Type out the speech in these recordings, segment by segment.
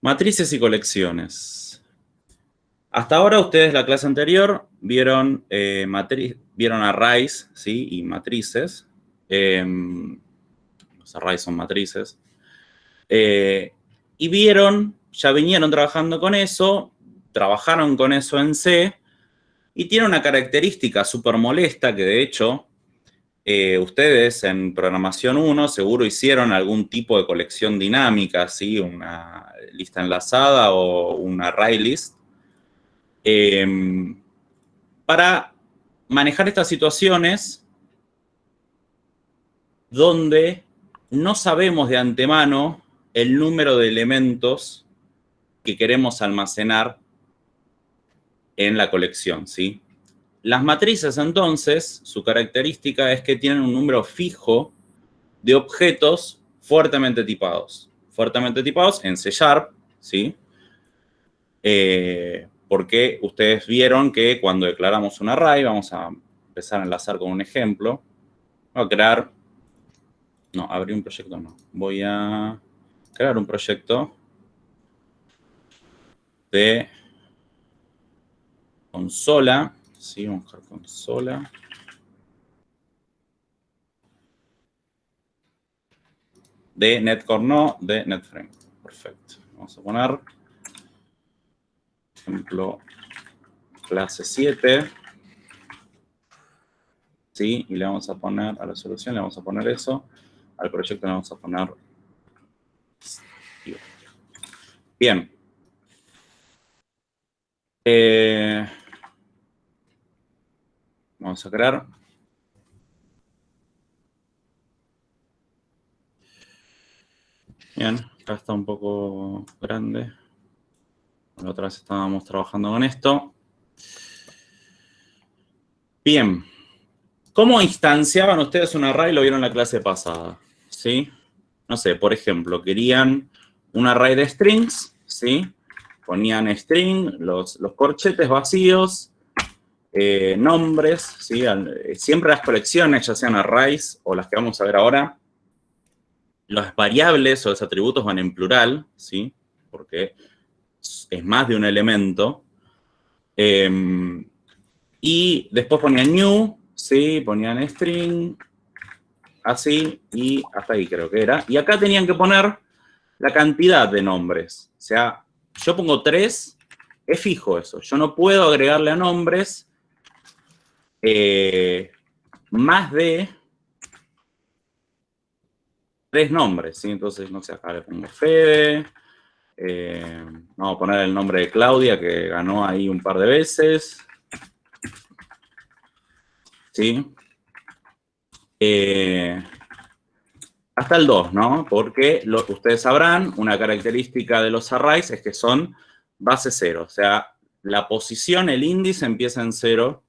Matrices y colecciones. Hasta ahora ustedes, la clase anterior, vieron arrays, ¿sí? Y matrices. Los arrays son matrices. Y ya vinieron trabajando con eso, trabajaron con eso en C, y tiene una característica súper molesta que de hecho ustedes en programación 1 seguro hicieron algún tipo de colección dinámica, ¿sí? Una lista enlazada o un array list. Para manejar estas situaciones donde no sabemos de antemano el número de elementos que queremos almacenar en la colección, ¿sí? Las matrices, entonces, su característica es que tienen un número fijo de objetos fuertemente tipados. Fuertemente tipados en C#, ¿sí? Porque ustedes vieron que cuando declaramos un array, vamos a empezar a enlazar con un ejemplo. Voy a crear... No, abrir un proyecto no. Voy a crear un proyecto de consola. Sí, vamos a buscar consola. De Netcore no, de NetFrame. Perfecto. Vamos a poner, por ejemplo, clase 7. ¿Sí? Y le vamos a poner a la solución, le vamos a poner eso. Al proyecto le vamos a poner... Bien. Vamos a crear. Bien, acá está un poco grande. La otra vez estábamos trabajando con esto. Bien. ¿Cómo instanciaban ustedes un array? Lo vieron en la clase pasada, ¿sí? No sé, por ejemplo, querían un array de strings, ¿sí? Ponían string, los corchetes vacíos, nombres, ¿sí? Siempre las colecciones, ya sean arrays o las que vamos a ver ahora, las variables o los atributos van en plural, ¿sí? Porque es más de un elemento. Y después ponían new, ¿sí? Ponían string, así, y hasta ahí creo que era. Y acá tenían que poner la cantidad de nombres. O sea, yo pongo 3, es fijo eso. Yo no puedo agregarle a nombres más de 3 nombres, ¿sí? Entonces, no sé, acá le pongo Fede. Vamos a poner el nombre de Claudia, que ganó ahí un par de veces. ¿Sí? Hasta el 2, ¿no? Porque ustedes sabrán, una característica de los arrays es que son base 0. O sea, la posición, el índice empieza en 0.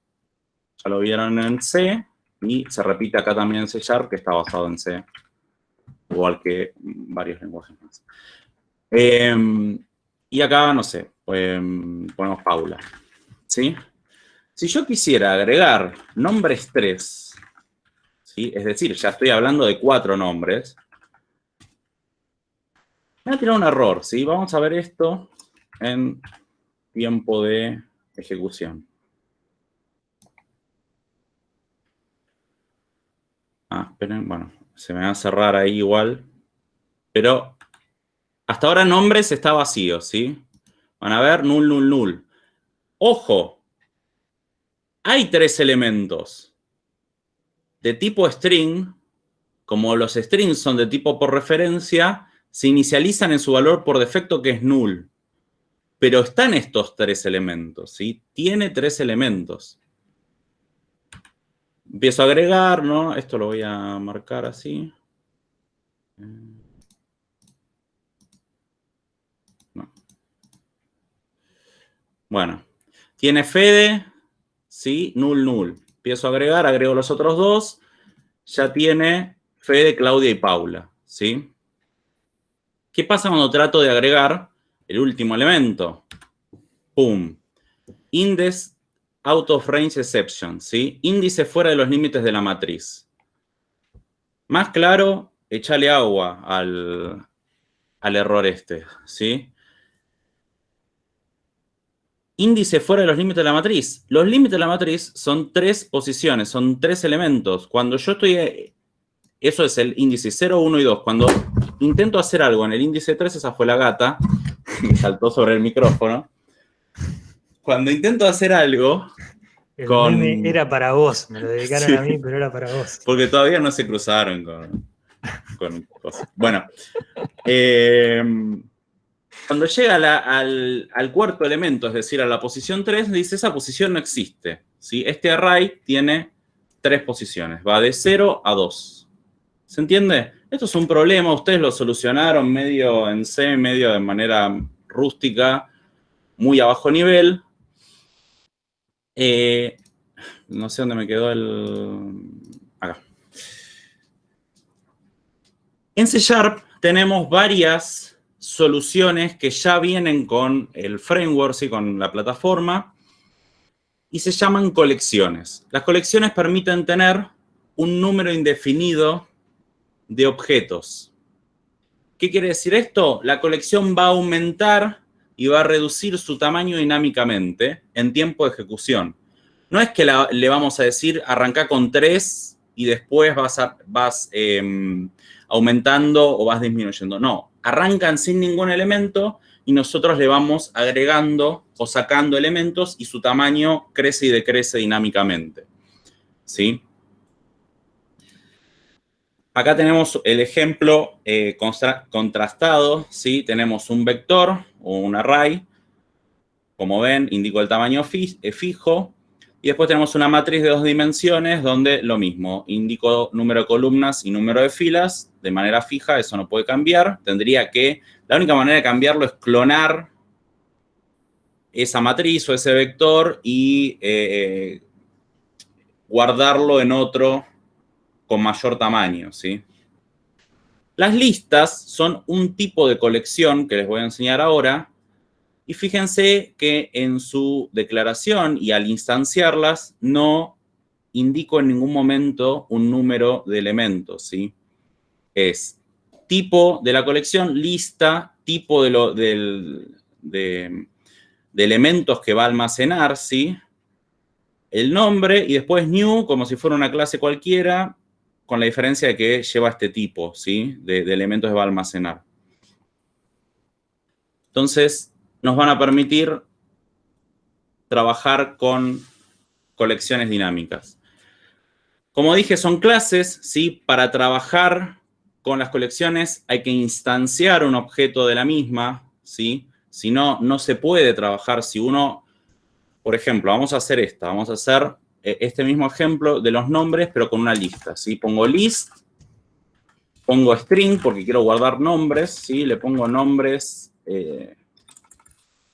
Ya lo vieron en C. Y se repite acá también en C#, que está basado en C. Igual que varios lenguajes más. Y acá, no sé, ponemos Paula. ¿Sí? Si yo quisiera agregar nombres 3, ¿sí? Es decir, ya estoy hablando de 4 nombres, me va a tirar un error, ¿sí? Vamos a ver esto en tiempo de ejecución. Esperen, bueno, se me va a cerrar ahí igual. Pero hasta ahora nombres está vacío, ¿sí? Van a ver, null, null, null. ¡Ojo! Hay 3 elementos de tipo string. Como los strings son de tipo por referencia, se inicializan en su valor por defecto, que es null. Pero están estos 3 elementos, ¿sí? Tiene 3 elementos. Empiezo a agregar, ¿no? Esto lo voy a marcar así. No. Bueno. Tiene Fede, ¿sí? Null, null. Empiezo a agregar, agrego los otros 2. Ya tiene Fede, Claudia y Paula, ¿sí? ¿Qué pasa cuando trato de agregar el último elemento? ¡Pum! Index out of range exception, ¿sí? Índice fuera de los límites de la matriz. Más claro, échale agua al error este, ¿sí? índice fuera de los límites de la matriz. Los límites de la matriz son 3 posiciones, son 3 elementos. Cuando yo estoy... Eso es el índice 0, 1 y 2. Cuando intento hacer algo en el índice 3, esa fue la gata, que saltó sobre el micrófono. Cuando intento hacer algo... El meme era para vos, me lo dedicaron a mí, pero era para vos. Porque todavía no se cruzaron con cosas. Bueno, cuando llega al cuarto elemento, es decir, a la posición 3, dice esa posición no existe, ¿sí? Este array tiene 3 posiciones, va de 0 a 2. ¿Se entiende? Esto es un problema, ustedes lo solucionaron medio en C, medio de manera rústica, muy a bajo nivel. No sé dónde me quedó acá. En C# tenemos varias soluciones que ya vienen con el framework, ¿sí? Con la plataforma, y se llaman colecciones. Las colecciones permiten tener un número indefinido de objetos. ¿Qué quiere decir esto? La colección va a aumentar y va a reducir su tamaño dinámicamente en tiempo de ejecución. No es que le vamos a decir arranca con 3 y después vas aumentando o vas disminuyendo. No, arrancan sin ningún elemento y nosotros le vamos agregando o sacando elementos y su tamaño crece y decrece dinámicamente. ¿Sí? Acá tenemos el ejemplo contrastado, ¿sí? Tenemos un vector o un array. Como ven, indico el tamaño fijo. Y después tenemos una matriz de 2 dimensiones donde lo mismo, indico número de columnas y número de filas de manera fija, eso no puede cambiar. La única manera de cambiarlo es clonar esa matriz o ese vector y guardarlo en otro con mayor tamaño, ¿sí? Las listas son un tipo de colección que les voy a enseñar ahora. Y fíjense que en su declaración y al instanciarlas no indico en ningún momento un número de elementos, ¿sí? Es tipo de la colección, lista, tipo de elementos que va a almacenar, ¿sí? El nombre y después new, como si fuera una clase cualquiera, con la diferencia de que lleva este tipo, ¿sí? De elementos que va a almacenar. Entonces, nos van a permitir trabajar con colecciones dinámicas. Como dije, son clases, ¿sí? Para trabajar con las colecciones hay que instanciar un objeto de la misma, ¿sí? Si no, no se puede trabajar. Si uno, por ejemplo, vamos a hacer vamos a hacer este mismo ejemplo de los nombres, pero con una lista, ¿sí? Pongo list, pongo string porque quiero guardar nombres, ¿sí? Le pongo nombres.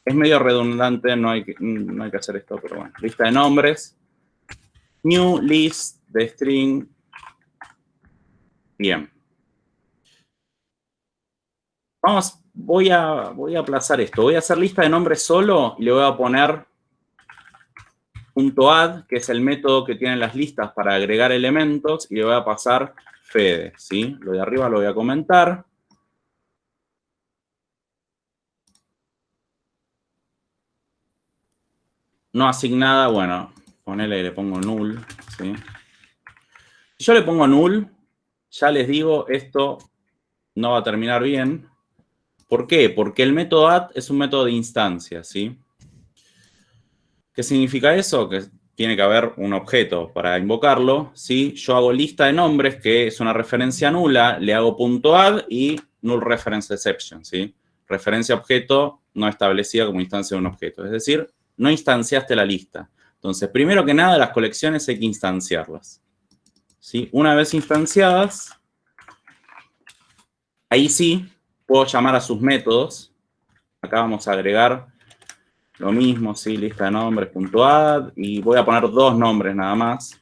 Es medio redundante, no hay que hacer esto, pero bueno. Lista de nombres. New list de string. Bien. Voy a aplazar esto. Voy a hacer lista de nombres solo y le voy a poner .add, que es el método que tienen las listas para agregar elementos, y le voy a pasar Fede, ¿sí? Lo de arriba lo voy a comentar. No asignada, bueno, ponele que le pongo null, ¿sí? Si yo le pongo null, ya les digo, esto no va a terminar bien. ¿Por qué? Porque el método add es un método de instancia, ¿sí? ¿Qué significa eso? Que tiene que haber un objeto para invocarlo, ¿sí? Yo hago lista de nombres, que es una referencia nula, le hago .add y null reference exception, ¿sí? Referencia objeto no establecida como instancia de un objeto. Es decir, no instanciaste la lista. Entonces, primero que nada, las colecciones hay que instanciarlas, ¿sí? Una vez instanciadas, ahí sí puedo llamar a sus métodos. Acá vamos a agregar lo mismo, ¿sí? Lista de nombres, .add, y voy a poner 2 nombres nada más.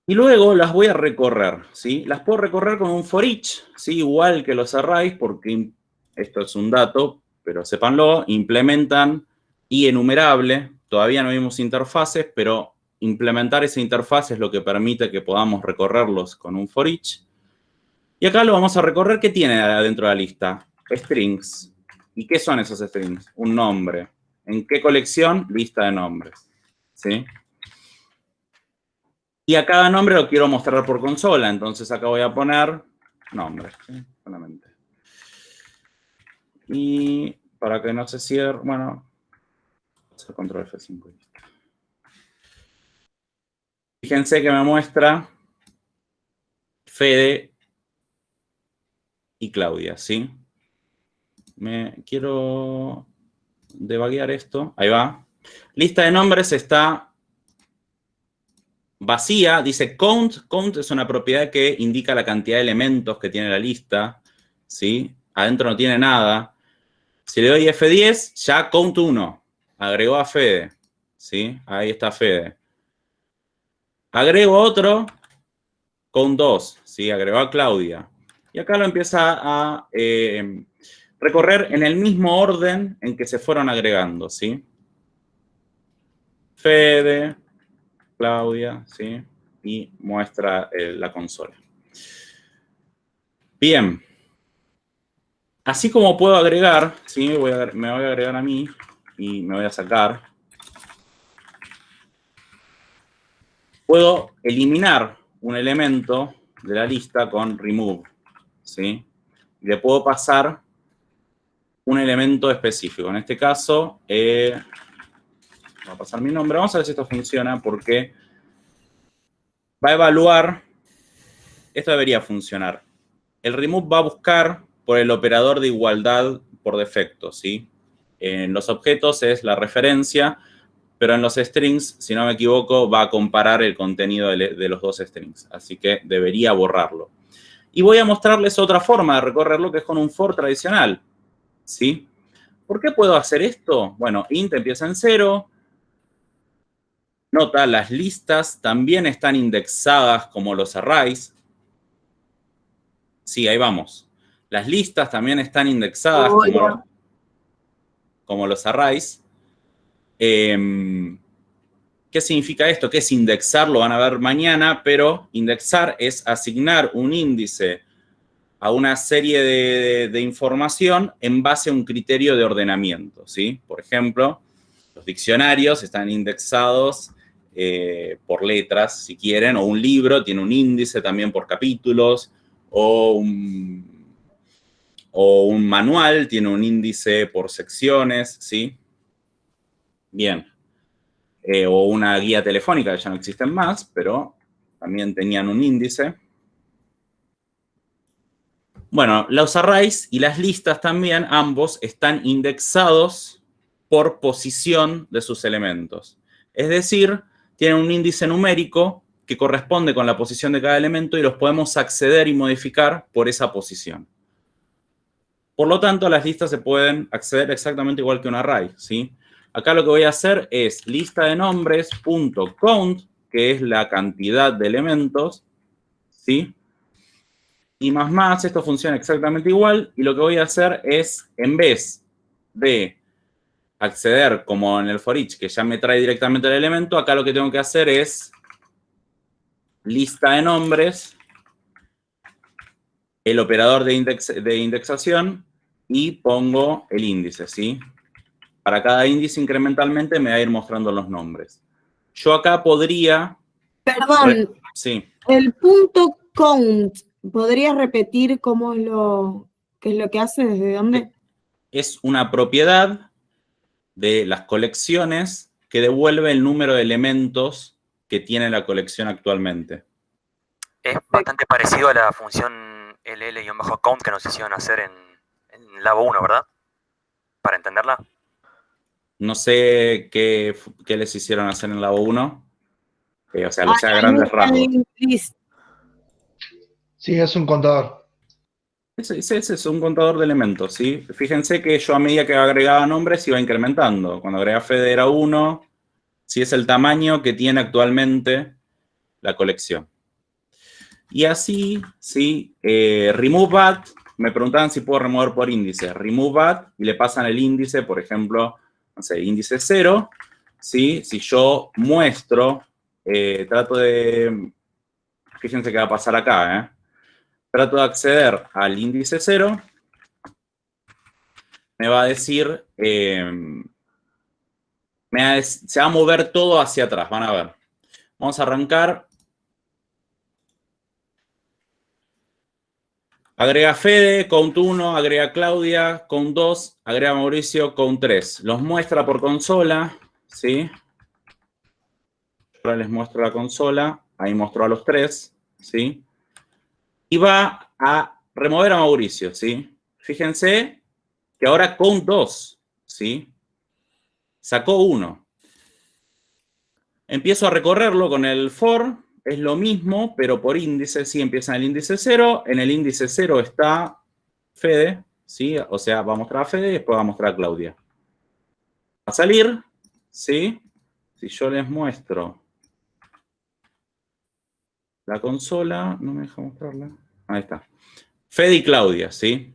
Y luego las voy a recorrer, ¿sí? Las puedo recorrer con un for each, ¿sí? Igual que los arrays, porque esto es un dato, pero sépanlo, implementan enumerable. Todavía no vimos interfaces, pero implementar esa interfaz es lo que permite que podamos recorrerlos con un for each. Y acá lo vamos a recorrer. ¿Qué tiene adentro de la lista? Strings. ¿Y qué son esos strings? Un nombre. ¿En qué colección? Lista de nombres. ¿Sí? Y a cada nombre lo quiero mostrar por consola, entonces acá voy a poner nombre, ¿sí? Solamente. Y para que no se cierre, bueno, hacer control F5. Fíjense que me muestra Fede y Claudia, ¿sí? Me quiero debuguear esto. Ahí va. Lista de nombres está vacía. Dice count. Count es una propiedad que indica la cantidad de elementos que tiene la lista, ¿sí? Adentro no tiene nada. Si le doy F10, ya count 1. Agregó a Fede, ¿sí? Ahí está Fede. Agrego otro, count 2, ¿sí? Agregó a Claudia. Y acá lo empieza a recorrer en el mismo orden en que se fueron agregando, ¿sí? Fede, Claudia, ¿sí? Y muestra la consola. Bien. Así como puedo agregar, ¿sí? Me voy a agregar a mí y me voy a sacar. Puedo eliminar un elemento de la lista con remove, ¿sí? Y le puedo pasar un elemento específico. En este caso, voy a pasar mi nombre. Vamos a ver si esto funciona porque va a evaluar. Esto debería funcionar. El remove va a buscar por el operador de igualdad por defecto, ¿sí? En los objetos es la referencia, pero en los strings, si no me equivoco, va a comparar el contenido de los dos strings. Así que debería borrarlo. Y voy a mostrarles otra forma de recorrerlo, que es con un for tradicional, ¿sí? ¿Por qué puedo hacer esto? Bueno, int empieza en 0. Nota, las listas también están indexadas como los arrays. Sí, ahí vamos. Las listas también están indexadas como los arrays. ¿Qué significa esto? ¿Qué es indexar? Lo van a ver mañana, pero indexar es asignar un índice a una serie de información en base a un criterio de ordenamiento, ¿sí? Por ejemplo, los diccionarios están indexados por letras, si quieren, o un libro tiene un índice también por capítulos, o un manual tiene un índice por secciones, ¿sí? Bien. O una guía telefónica, que ya no existen más, pero también tenían un índice. Bueno, los arrays y las listas también, ambos, están indexados por posición de sus elementos. Es decir, tienen un índice numérico que corresponde con la posición de cada elemento y los podemos acceder y modificar por esa posición. Por lo tanto, a las listas se pueden acceder exactamente igual que un array, ¿sí? Acá lo que voy a hacer es lista de nombres.count, que es la cantidad de elementos, ¿sí? Y más, esto funciona exactamente igual. Y lo que voy a hacer es, en vez de acceder como en el for each, que ya me trae directamente el elemento, acá lo que tengo que hacer es lista de nombres, el operador de indexación, y pongo el índice, ¿sí? Para cada índice incrementalmente me va a ir mostrando los nombres. Yo acá podría... Perdón, sí. el punto count, ¿podrías repetir cómo es qué es lo que hace? ¿Desde dónde? Es una propiedad de las colecciones que devuelve el número de elementos que tiene la colección actualmente. Es bastante parecido a la función ll-count que nos hicieron hacer en Labo 1, ¿verdad? Para entenderla. No sé qué les hicieron hacer en Labo 1. O sea, lo sé a grandes rasgos. Sí, es un contador. Ese es un contador de elementos, ¿sí? Fíjense que yo a medida que agregaba nombres iba incrementando. Cuando agregaba Fede era 1. Sí, es el tamaño que tiene actualmente la colección. Y así, ¿sí? Remove at, me preguntaban si puedo remover por índice. Remove at, y le pasan el índice, por ejemplo, no sé, índice 0, ¿sí? Si yo muestro, trato de... Fíjense qué va a pasar acá, Trato de acceder al índice 0 me va a decir, se va a mover todo hacia atrás, van a ver. Vamos a arrancar. Agrega Fede, count 1, agrega Claudia, count 2, agrega Mauricio, count 3. Los muestra por consola, ¿sí? Ahora les muestro la consola, ahí mostró a los 3, ¿sí? Y va a remover a Mauricio, ¿sí? Fíjense que ahora count 2, ¿sí? Sacó 1. Empiezo a recorrerlo con el for, es lo mismo, pero por índice, sí, empieza en el índice 0. En el índice 0 está Fede, ¿sí? O sea, va a mostrar a Fede y después va a mostrar a Claudia. Va a salir, ¿sí? Si yo les muestro la consola, no me deja mostrarla. Ahí está. Fede y Claudia, ¿sí?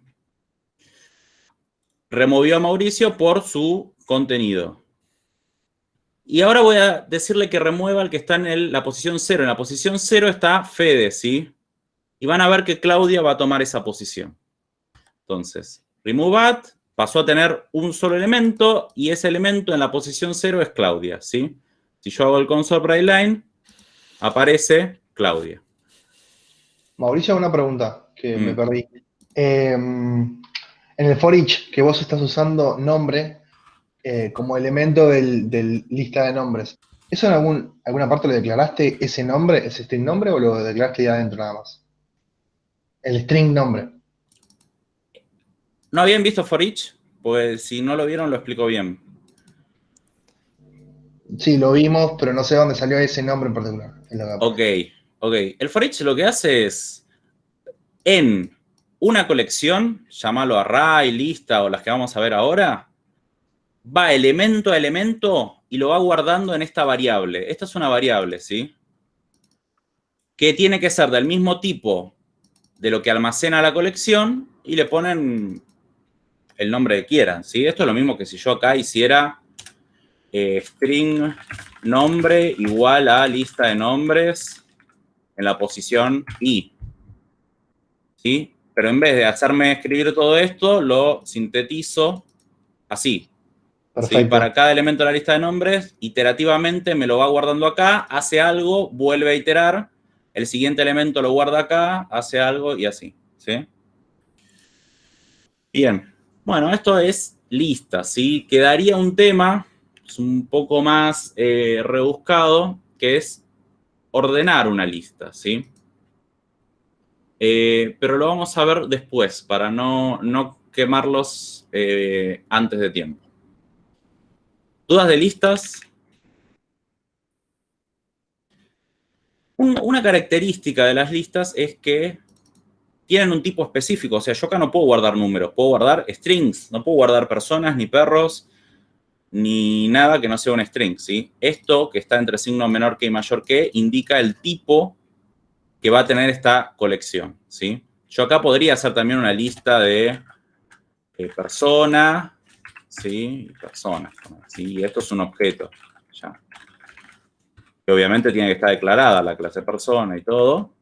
Removió a Mauricio por su contenido. Y ahora voy a decirle que remueva el que está en la posición 0. En la posición 0 está Fede, ¿sí? Y van a ver que Claudia va a tomar esa posición. Entonces, remove at, pasó a tener un solo elemento, y ese elemento en la posición 0 es Claudia, ¿sí? Si yo hago el console write line, aparece Claudia. Mauricio, una pregunta que me perdí. En el for each que vos estás usando nombre como elemento del lista de nombres, ¿eso en alguna parte lo declaraste ese nombre, ese string nombre, o lo declaraste ahí adentro nada más? El string nombre. ¿No habían visto for each? Pues si no lo vieron, lo explico bien. Sí, lo vimos, pero no sé dónde salió ese nombre en particular. Ok. El for each lo que hace es, en una colección, llámalo array, lista o las que vamos a ver ahora, va elemento a elemento y lo va guardando en esta variable. Esta es una variable, ¿sí? Que tiene que ser del mismo tipo de lo que almacena la colección y le ponen el nombre que quieran, ¿sí? Esto es lo mismo que si yo acá hiciera string nombre igual a lista de nombres en la posición i, ¿sí? Pero en vez de hacerme escribir todo esto, lo sintetizo así. ¿Sí? Para cada elemento de la lista de nombres, iterativamente me lo va guardando acá, hace algo, vuelve a iterar, el siguiente elemento lo guarda acá, hace algo y así, ¿sí? Bien, bueno, esto es lista, ¿sí? Quedaría un tema un poco más rebuscado, que es ordenar una lista, ¿sí? Pero lo vamos a ver después, para no quemarlos antes de tiempo. ¿Dudas de listas? Una característica de las listas es que tienen un tipo específico. O sea, yo acá no puedo guardar números, puedo guardar strings. No puedo guardar personas, ni perros, ni nada que no sea un string, ¿sí? Esto, que está entre signo menor que y mayor que, indica el tipo que va a tener esta colección, ¿sí? Yo acá podría hacer también una lista de persona, ¿sí? Persona, ¿sí? Esto es un objeto, ya. Que obviamente tiene que estar declarada la clase persona y todo,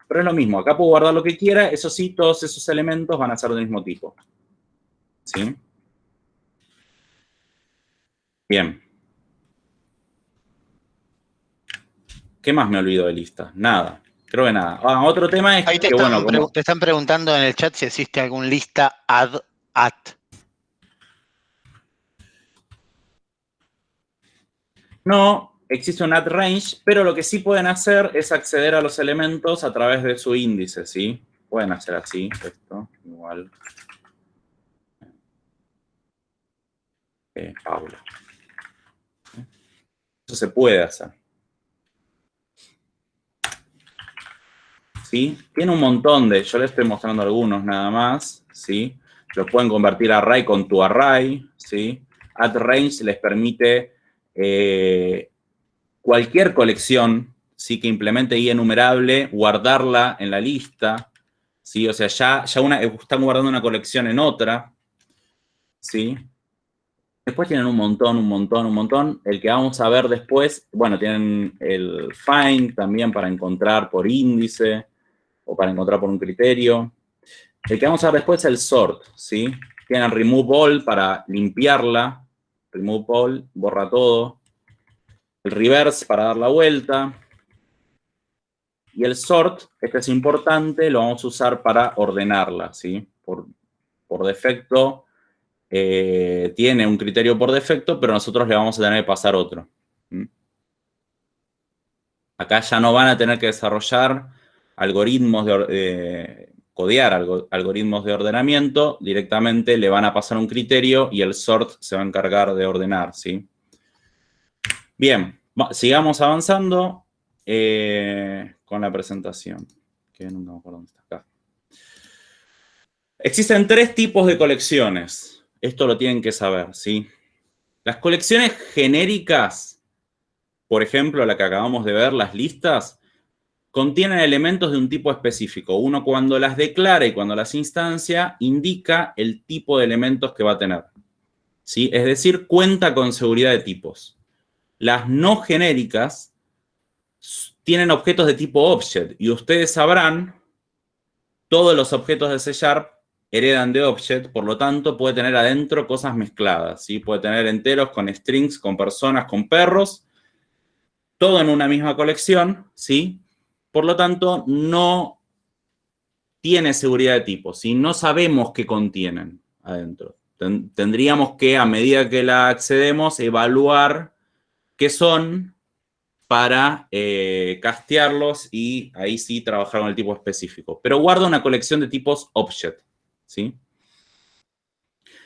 pero es lo mismo. Acá puedo guardar lo que quiera, eso sí, todos esos elementos van a ser del mismo tipo, ¿sí? Bien. ¿Qué más me olvido de lista? Nada. Creo que nada. Otro tema es ahí te están preguntando en el chat si existe algún lista add at. No, existe un add range, pero lo que sí pueden hacer es acceder a los elementos a través de su índice, ¿sí? Pueden hacer así, esto, igual. Paula. Eso se puede hacer. ¿Sí? Tiene un montón de, yo les estoy mostrando algunos nada más, ¿sí? Lo pueden convertir a array con tu array, ¿sí? Add range les permite cualquier colección, ¿sí? Que implemente i enumerable, guardarla en la lista, ¿sí? O sea, ya están guardando una colección en otra, ¿sí? Después tienen un montón. El que vamos a ver después, bueno, tienen el find también para encontrar por índice o para encontrar por un criterio. El que vamos a ver después es el sort, ¿sí? Tienen remove all para limpiarla. Remove all, borra todo. El reverse para dar la vuelta. Y el sort, este es importante, lo vamos a usar para ordenarla, ¿sí? Por defecto, tiene un criterio por defecto, pero nosotros le vamos a tener que pasar otro. Acá ya no van a tener que desarrollar algoritmos codear algoritmos de ordenamiento, directamente le van a pasar un criterio y el sort se va a encargar de ordenar, ¿sí? Bien, sigamos avanzando con la presentación, que nunca me acuerdo dónde está acá. Existen 3 tipos de colecciones. Esto lo tienen que saber, ¿sí? Las colecciones genéricas, por ejemplo, la que acabamos de ver, las listas, contienen elementos de un tipo específico. Uno, cuando las declara y cuando las instancia, indica el tipo de elementos que va a tener, ¿sí? Es decir, cuenta con seguridad de tipos. Las no genéricas tienen objetos de tipo object, y ustedes sabrán, todos los objetos de C# heredan de object, por lo tanto puede tener adentro cosas mezcladas, ¿sí? Puede tener enteros con strings, con personas, con perros, todo en una misma colección, ¿sí? Por lo tanto, no tiene seguridad de tipo, ¿sí? No sabemos qué contienen adentro. Tendríamos que, a medida que la accedemos, evaluar qué son para castearlos y ahí sí trabajar con el tipo específico. Pero guarda una colección de tipos object, ¿sí?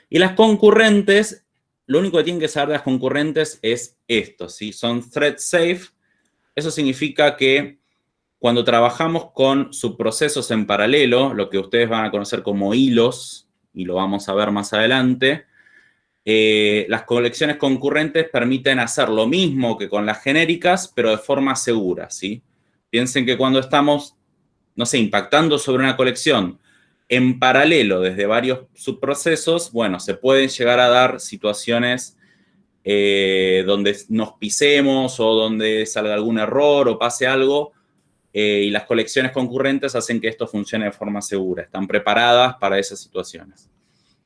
Y las concurrentes, lo único que tienen que saber de las concurrentes es esto, ¿sí? Son thread safe. Eso significa que cuando trabajamos con subprocesos en paralelo, lo que ustedes van a conocer como hilos, y lo vamos a ver más adelante, las colecciones concurrentes permiten hacer lo mismo que con las genéricas, pero de forma segura, ¿sí? Piensen que cuando estamos, no sé, impactando sobre una colección en paralelo desde varios subprocesos, bueno, se pueden llegar a dar situaciones donde nos pisemos o donde salga algún error o pase algo, y las colecciones concurrentes hacen que esto funcione de forma segura. Están preparadas para esas situaciones.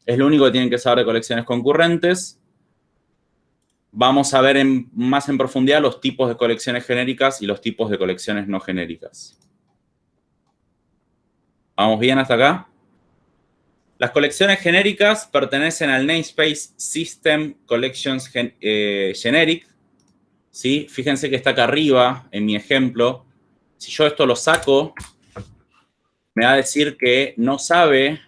Es lo único que tienen que saber de colecciones concurrentes. Vamos a ver más en profundidad los tipos de colecciones genéricas y los tipos de colecciones no genéricas. ¿Vamos bien hasta acá? Las colecciones genéricas pertenecen al namespace System Collections Generic, ¿sí? Fíjense que está acá arriba, en mi ejemplo. Si yo esto lo saco, me va a decir que no sabe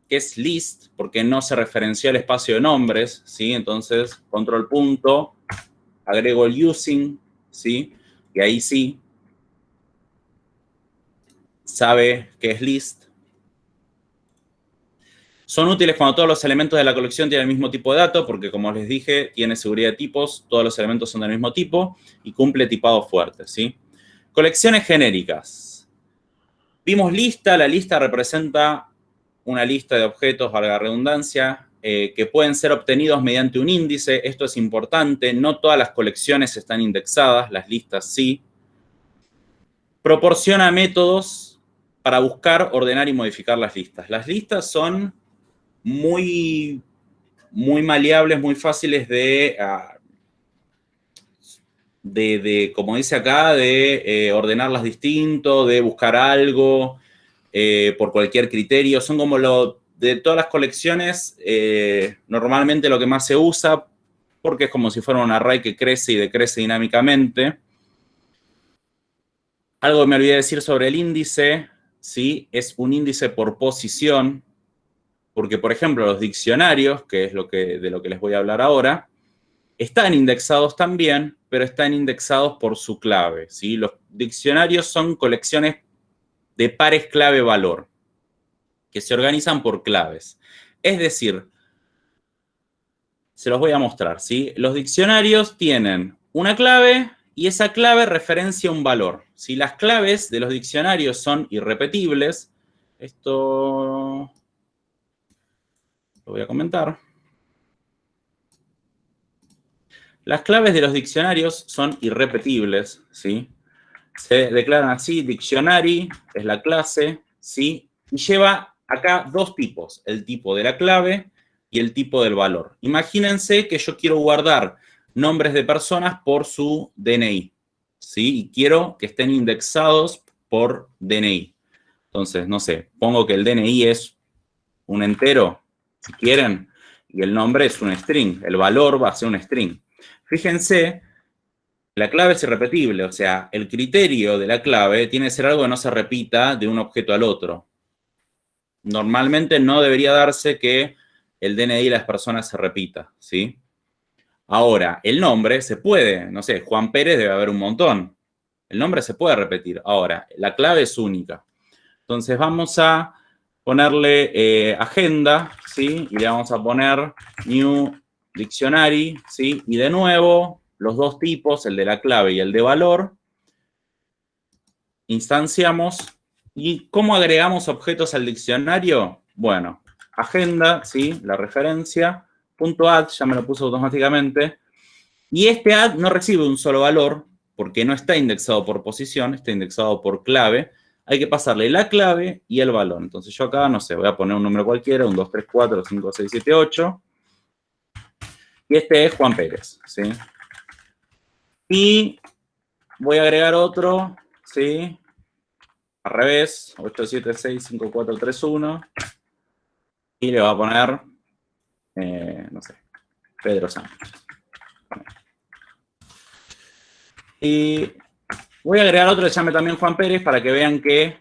qué es list, porque no se referenció al espacio de nombres, ¿sí? Entonces, control punto, agrego el using, ¿sí? Y ahí sí, sabe qué es list. Son útiles cuando todos los elementos de la colección tienen el mismo tipo de dato, porque como les dije, tiene seguridad de tipos, todos los elementos son del mismo tipo y cumple tipado fuerte, ¿sí? Colecciones genéricas. Vimos lista, la lista representa una lista de objetos, valga la redundancia, que pueden ser obtenidos mediante un índice. Esto es importante, no todas las colecciones están indexadas, las listas sí. Proporciona métodos para buscar, ordenar y modificar las listas. Las listas son muy maleables, muy fáciles como dice acá, de ordenarlas distinto, de buscar algo por cualquier criterio. Son como de todas las colecciones, normalmente lo que más se usa, porque es como si fuera un array que crece y decrece dinámicamente. Algo que me olvidé decir sobre el índice, ¿sí? Es un índice por posición, porque, por ejemplo, los diccionarios, que es de lo que les voy a hablar ahora, están indexados también, pero están indexados por su clave, ¿sí? Los diccionarios son colecciones de pares clave-valor, que se organizan por claves. Es decir, se los voy a mostrar, ¿sí? Los diccionarios tienen una clave y esa clave referencia un valor. Si las claves de los diccionarios son irrepetibles, esto lo voy a comentar. Las claves de los diccionarios son irrepetibles, ¿sí? Se declaran así: dictionary es la clase, ¿sí? Y lleva acá dos tipos, el tipo de la clave y el tipo del valor. Imagínense que yo quiero guardar nombres de personas por su DNI, ¿sí? Y quiero que estén indexados por DNI. Entonces, no sé, pongo que el DNI es un entero, si quieren, y el nombre es un string. El valor va a ser un string. Fíjense, la clave es irrepetible, o sea, el criterio de la clave tiene que ser algo que no se repita de un objeto al otro. Normalmente no debería darse que el DNI de las personas se repita, ¿sí? Ahora, el nombre se puede, no sé, Juan Pérez debe haber un montón. El nombre se puede repetir. Ahora, la clave es única. Entonces vamos a ponerle agenda, ¿sí? Y le vamos a poner new dictionary, ¿sí? Y de nuevo, los dos tipos, el de la clave y el de valor, instanciamos. ¿Y cómo agregamos objetos al diccionario? Bueno, agenda, ¿sí? La referencia, punto add, ya me lo puso automáticamente. Y este add no recibe un solo valor, porque no está indexado por posición, está indexado por clave. Hay que pasarle la clave y el valor. Entonces yo acá, no sé, voy a poner un número cualquiera, 1, 2, 3, 4, 5, 6, 7, 8. Y este es Juan Pérez, ¿sí? Y voy a agregar otro, ¿sí? Al revés, 8, 7, 6, 5, 4, 3, 1. Y le voy a poner, no sé, Pedro Sánchez. Y voy a agregar otro que se llame también Juan Pérez para que vean que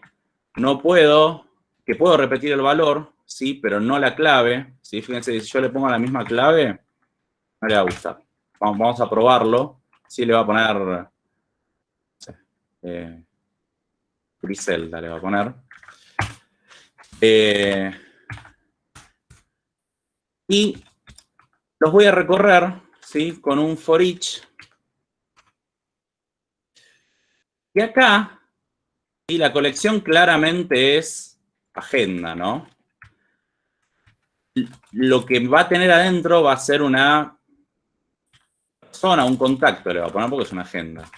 no puedo, que puedo repetir el valor, ¿sí? Pero no la clave, ¿sí? Fíjense, si yo le pongo la misma clave, no le va a gustar. Vamos a probarlo. Sí, le va a poner, no sé, Griselda le va a poner. Y los voy a recorrer, ¿sí? Con un for each. Y acá, ¿sí? La colección claramente es agenda, ¿no? Lo que va a tener adentro va a ser una persona, un contacto, le voy a poner porque es una agenda.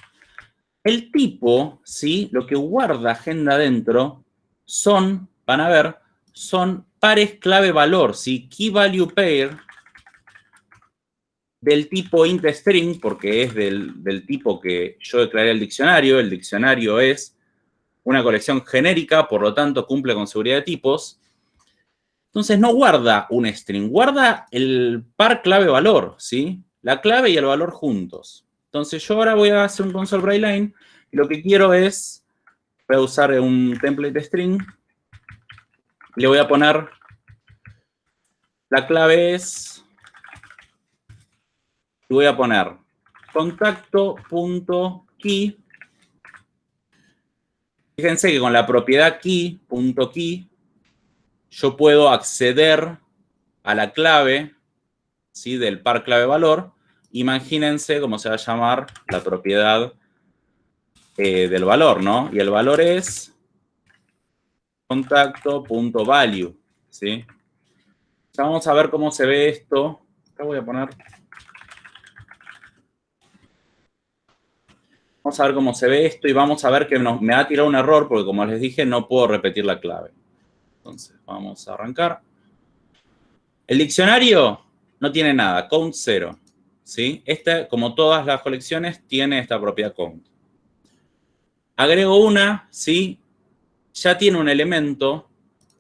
El tipo, ¿sí? Lo que guarda agenda adentro son, van a ver, son pares clave valor, ¿sí? Key value pair del tipo int string, porque es del tipo que yo declaré el diccionario. El diccionario es una colección genérica, por lo tanto cumple con seguridad de tipos. Entonces no guarda un string, guarda el par clave valor, ¿sí? La clave y el valor juntos. Entonces yo ahora voy a hacer un console break line y lo que quiero es, voy a usar un template string, le voy a poner, la clave es, y voy a poner contacto.key. Fíjense que con la propiedad key.key yo puedo acceder a la clave, ¿sí? Del par clave valor. Imagínense cómo se va a llamar la propiedad del valor, ¿no? Y el valor es contacto.value, ¿sí? Ya vamos a ver cómo se ve esto. Acá voy a poner. Vamos a ver cómo se ve esto y vamos a ver que me va a tirar un error porque, como les dije, no puedo repetir la clave. Entonces, vamos a arrancar. El diccionario no tiene nada, count 0, ¿sí? Este, como todas las colecciones, tiene esta propiedad count. Agrego una, ¿sí? Ya tiene un elemento,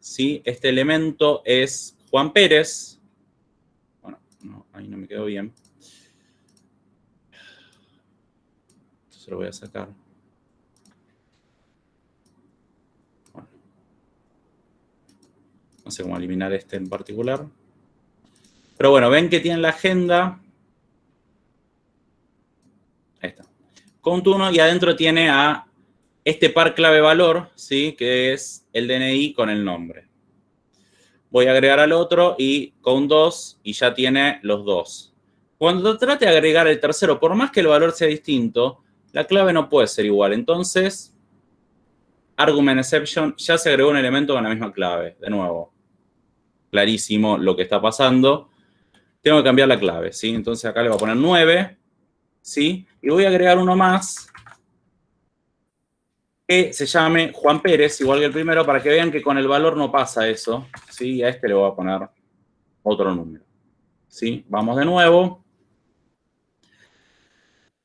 ¿sí? Este elemento es Juan Pérez. Bueno, no, ahí no me quedó bien. Entonces lo voy a sacar. Bueno. No sé cómo eliminar este en particular. Pero bueno, ven que tiene la agenda. Ahí está. Count 1 y adentro tiene a este par clave valor, ¿sí? Que es el DNI con el nombre. Voy a agregar al otro y count 2 y ya tiene los dos. Cuando trate de agregar el tercero, por más que el valor sea distinto, la clave no puede ser igual. Entonces, argument exception, ya se agregó un elemento con la misma clave. De nuevo, clarísimo lo que está pasando. Tengo que cambiar la clave, ¿sí? Entonces acá le voy a poner 9, ¿sí? Y voy a agregar uno más, que se llame Juan Pérez, igual que el primero, para que vean que con el valor no pasa eso, ¿sí? A este le voy a poner otro número, ¿sí? Vamos de nuevo.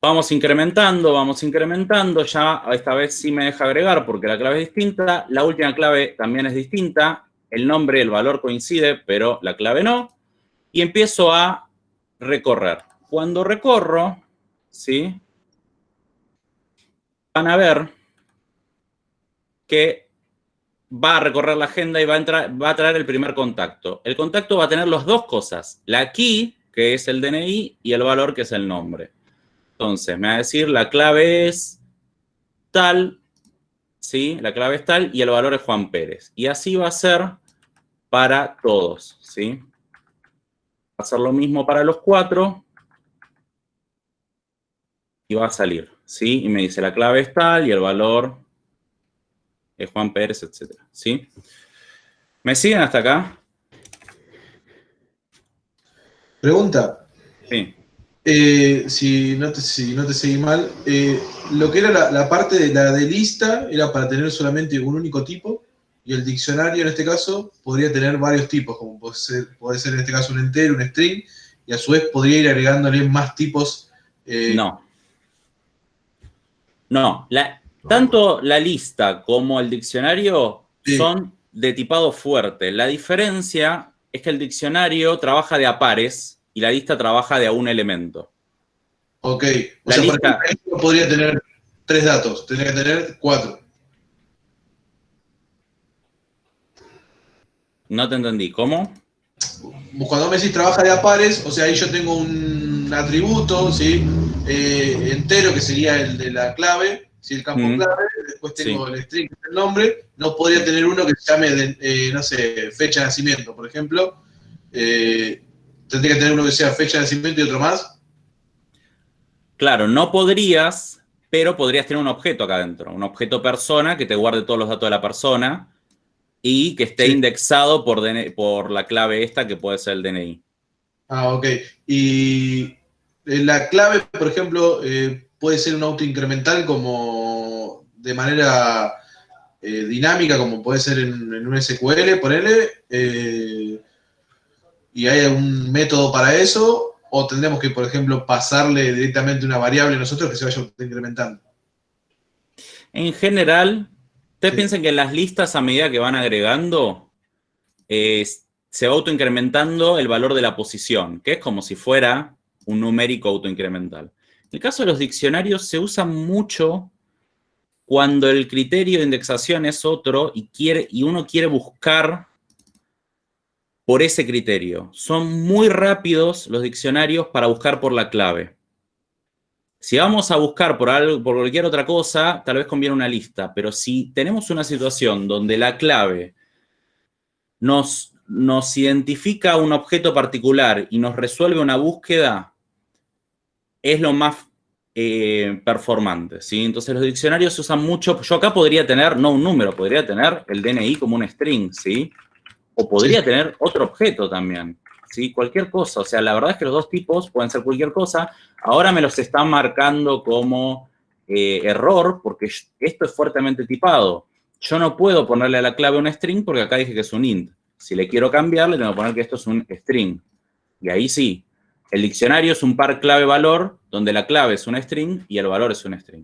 Vamos incrementando, ya esta vez sí me deja agregar porque la clave es distinta, la última clave también es distinta, el nombre, el valor coincide, pero la clave no, y empiezo a recorrer. Cuando recorro, ¿sí? Van a ver que va a recorrer la agenda y va a traer el primer contacto. El contacto va a tener las dos cosas, la key, que es el DNI, y el valor, que es el nombre. Entonces, me va a decir, la clave es tal, ¿sí? La clave es tal y el valor es Juan Pérez. Y así va a ser para todos, ¿sí? Va a ser lo mismo para los 4 y va a salir, ¿sí? Y me dice, la clave es tal y el valor es Juan Pérez, etcétera, ¿sí? ¿Me siguen hasta acá? Pregunta. Sí. Si no te seguí mal, lo que era la parte de la de lista era para tener solamente un único tipo, y el diccionario en este caso podría tener varios tipos, como puede ser en este caso un entero, un string, y a su vez podría ir agregándole más tipos. No. No, tanto la lista como el diccionario son de tipado fuerte. La diferencia es que el diccionario trabaja de a pares y la lista trabaja de a un elemento. Ok. O sea, por ejemplo, podría tener 3 datos, tendría que tener 4. No te entendí. ¿Cómo? Cuando me decís trabaja de a pares, o sea, ahí yo tengo un atributo, ¿sí? Entero, que sería el de la clave, ¿sí? El campo clave, después tengo el string, que es el nombre, no podría tener uno que se llame, no sé, fecha de nacimiento, por ejemplo. Tendría que tener uno que sea fecha de nacimiento y otro más. Claro, no podrías, pero podrías tener un objeto acá adentro, un objeto persona que te guarde todos los datos de la persona y que esté indexado por la clave esta, que puede ser el DNI. Ah, ok. Y la clave, por ejemplo, puede ser un autoincremental como de manera dinámica, como puede ser en un SQL, ponele, y hay algún método para eso, o tendremos que, por ejemplo, pasarle directamente una variable a nosotros que se vaya autoincrementando. En general, ustedes piensan que en las listas, a medida que van agregando, se va autoincrementando el valor de la posición, que es como si fuera un numérico autoincremental. En el caso de los diccionarios se usa mucho cuando el criterio de indexación es otro y uno quiere buscar por ese criterio. Son muy rápidos los diccionarios para buscar por la clave. Si vamos a buscar por cualquier otra cosa, tal vez conviene una lista, pero si tenemos una situación donde la clave nos identifica un objeto particular y nos resuelve una búsqueda, es lo más performante, ¿sí? Entonces los diccionarios se usan mucho. Yo acá podría tener, no un número, podría tener el DNI como un string, ¿sí? O podría tener otro objeto también, ¿sí? Cualquier cosa. O sea, la verdad es que los dos tipos pueden ser cualquier cosa. Ahora me los están marcando como error porque esto es fuertemente tipado. Yo no puedo ponerle a la clave un string porque acá dije que es un int. Si le quiero cambiar, le tengo que poner que esto es un string. Y ahí sí. El diccionario es un par clave-valor donde la clave es un string y el valor es un string.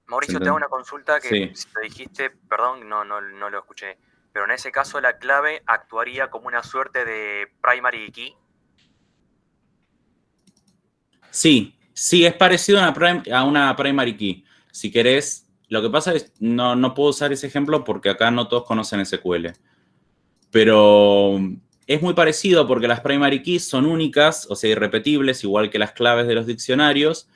Mauricio, te hago una consulta que Sí. si lo dijiste, perdón, no lo escuché. Pero en ese caso la clave actuaría como una suerte de primary key. Sí, es parecido a una primary key. Si querés, lo que pasa es, no puedo usar ese ejemplo porque acá no todos conocen SQL. Pero es muy parecido porque las primary keys son únicas, o sea, irrepetibles, igual que las claves de los diccionarios,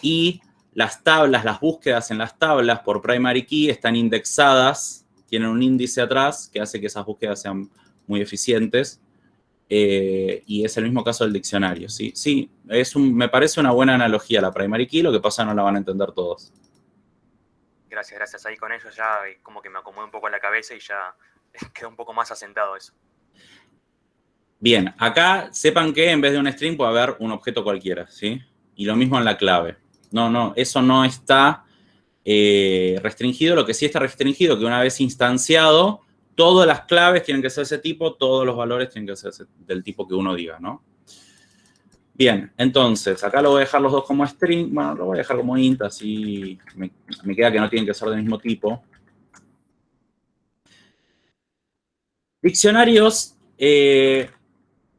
y las tablas, las búsquedas en las tablas por primary key están indexadas, tienen un índice atrás que hace que esas búsquedas sean muy eficientes, y es el mismo caso del diccionario, ¿sí? Sí, me parece una buena analogía la primary key, lo que pasa no la van a entender todos. Gracias. Ahí con eso ya como que me acomodé un poco en la cabeza y ya quedó un poco más asentado eso. Bien, acá sepan que en vez de un string puede haber un objeto cualquiera, ¿sí? Y lo mismo en la clave. No, eso no está restringido. Lo que sí está restringido, que una vez instanciado, todas las claves tienen que ser ese tipo, todos los valores tienen que ser del tipo que uno diga, ¿no? Bien, entonces, acá lo voy a dejar los dos como string. Bueno, lo voy a dejar como int, así me queda que no tienen que ser del mismo tipo. Diccionarios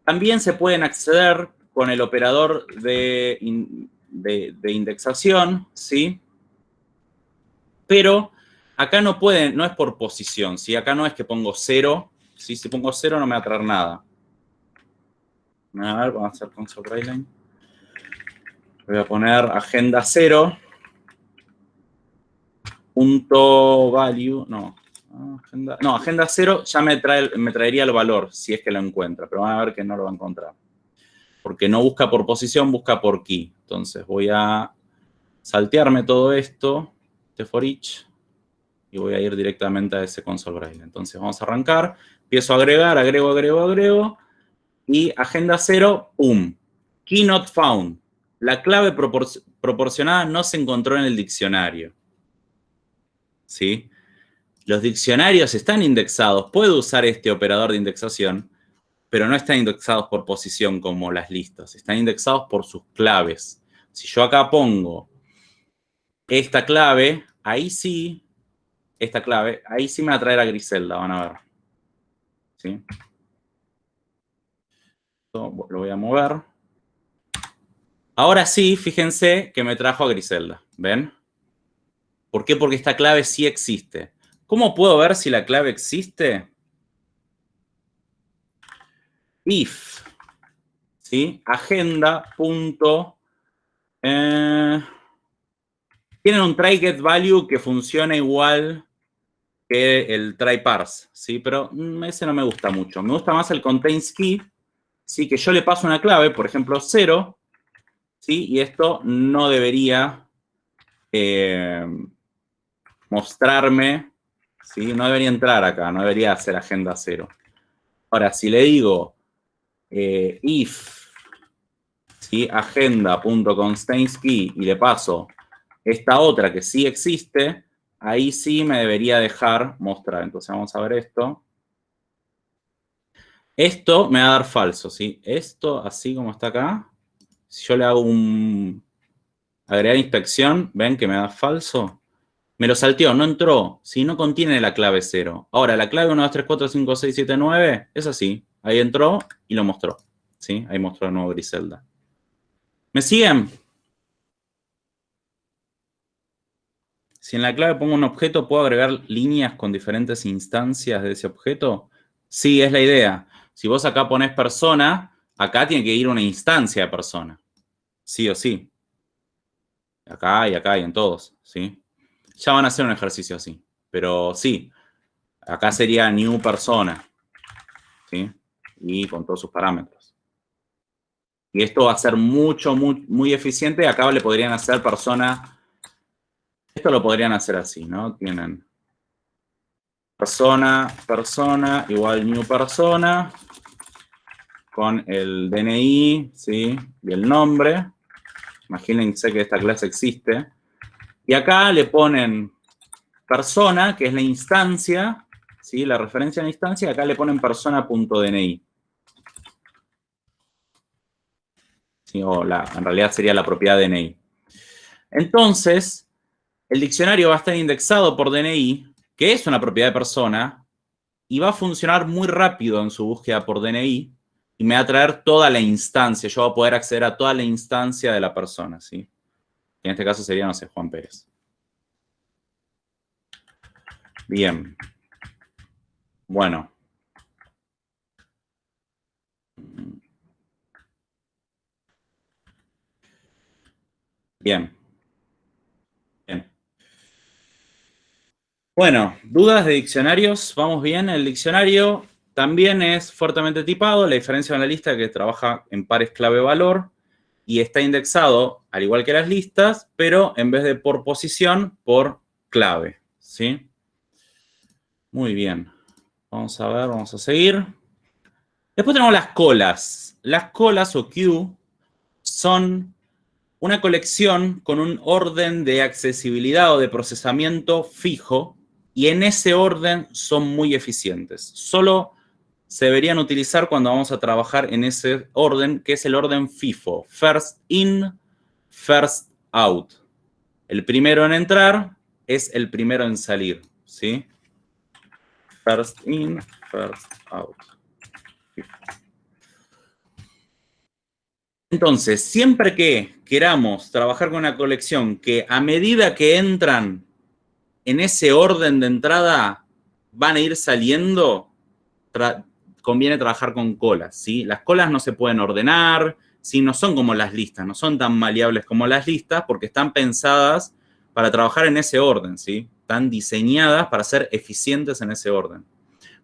también se pueden acceder con el operador de indexación, ¿sí? Pero acá no pueden, no es por posición, ¿sí? Acá no es que pongo 0, ¿sí? Si pongo 0 no me va a traer nada. A ver, vamos a hacer console writeline. Voy a poner agenda 0, punto value, agenda 0 ya me traería el valor, si es que lo encuentra, pero van a ver que no lo va a encontrar. Porque no busca por posición, busca por key. Entonces voy a saltearme todo esto, este for each, y voy a ir directamente a ese console writeline. Entonces vamos a arrancar, empiezo a agregar, agrego, y agenda 0, ¡pum! Key not found. La clave proporcionada no se encontró en el diccionario. ¿Sí? Los diccionarios están indexados. Puedo usar este operador de indexación, pero no están indexados por posición como las listas. Están indexados por sus claves. Si yo acá pongo esta clave, ahí sí, ahí sí me va a traer a Griselda, van a ver. ¿Sí? Esto lo voy a mover. Ahora sí, fíjense que me trajo a Griselda. ¿Ven? ¿Por qué? Porque esta clave sí existe. ¿Cómo puedo ver si la clave existe? If, ¿sí? Agenda. Tienen un try get value que funciona igual que el try parse, ¿sí? Pero ese no me gusta mucho. Me gusta más el contains key, ¿sí? Que yo le paso una clave, por ejemplo, 0, ¿sí? Y esto no debería mostrarme, ¿sí? No debería entrar acá, no debería hacer agenda 0. Ahora, si le digo if, ¿sí? Agenda.constainsKey y le paso esta otra que sí existe, ahí sí me debería dejar mostrar. Entonces vamos a ver esto. Esto me va a dar falso, ¿sí? Esto, así como está acá, si yo le hago un agregar inspección, ¿ven que me da falso? Me lo salteó, no entró, ¿sí? No contiene la clave 0. Ahora, la clave 1, 2, 3, 4, 5, 6, 7, 9 es así. Ahí entró y lo mostró, ¿sí? Ahí mostró de nuevo Griselda. ¿Me siguen? Si en la clave pongo un objeto, ¿puedo agregar líneas con diferentes instancias de ese objeto? Sí, es la idea. Si vos acá ponés persona, acá tiene que ir una instancia de persona. Sí o sí. Acá y en todos, ¿sí? Ya van a hacer un ejercicio así. Pero sí, acá sería new persona, ¿sí? Y con todos sus parámetros. Y esto va a ser muy eficiente. Acá le podrían hacer persona. Esto lo podrían hacer así, ¿no? Tienen persona igual new persona con el DNI, ¿sí? Y el nombre. Imagínense que esta clase existe. Y acá le ponen persona, que es la instancia, ¿sí? La referencia a la instancia. Acá le ponen persona.dni. ¿Sí? O en realidad sería la propiedad DNI. Entonces, el diccionario va a estar indexado por DNI, que es una propiedad de persona, y va a funcionar muy rápido en su búsqueda por DNI, y me va a traer toda la instancia. Yo voy a poder acceder a toda la instancia de la persona, ¿sí? En este caso sería, no sé, Juan Pérez. Bien. Bueno. Bien. Bien. Bueno, dudas de diccionarios. Vamos bien. El diccionario también es fuertemente tipado. La diferencia con la lista es que trabaja en pares clave-valor y está indexado, al igual que las listas, pero en vez de por posición, por clave, ¿sí? Muy bien. Vamos a ver, vamos a seguir. Después tenemos las colas. Las colas o queue son una colección con un orden de accesibilidad o de procesamiento fijo, y en ese orden son muy eficientes. Solo se deberían utilizar cuando vamos a trabajar en ese orden, que es el orden FIFO, First In, First Out. El primero en entrar es el primero en salir, ¿sí? First In, First Out. Entonces, siempre que queramos trabajar con una colección que a medida que entran en ese orden de entrada van a ir saliendo, conviene trabajar con colas, ¿sí? Las colas no se pueden ordenar, ¿sí? No son como las listas, no son tan maleables como las listas porque están pensadas para trabajar en ese orden, ¿sí? Están diseñadas para ser eficientes en ese orden.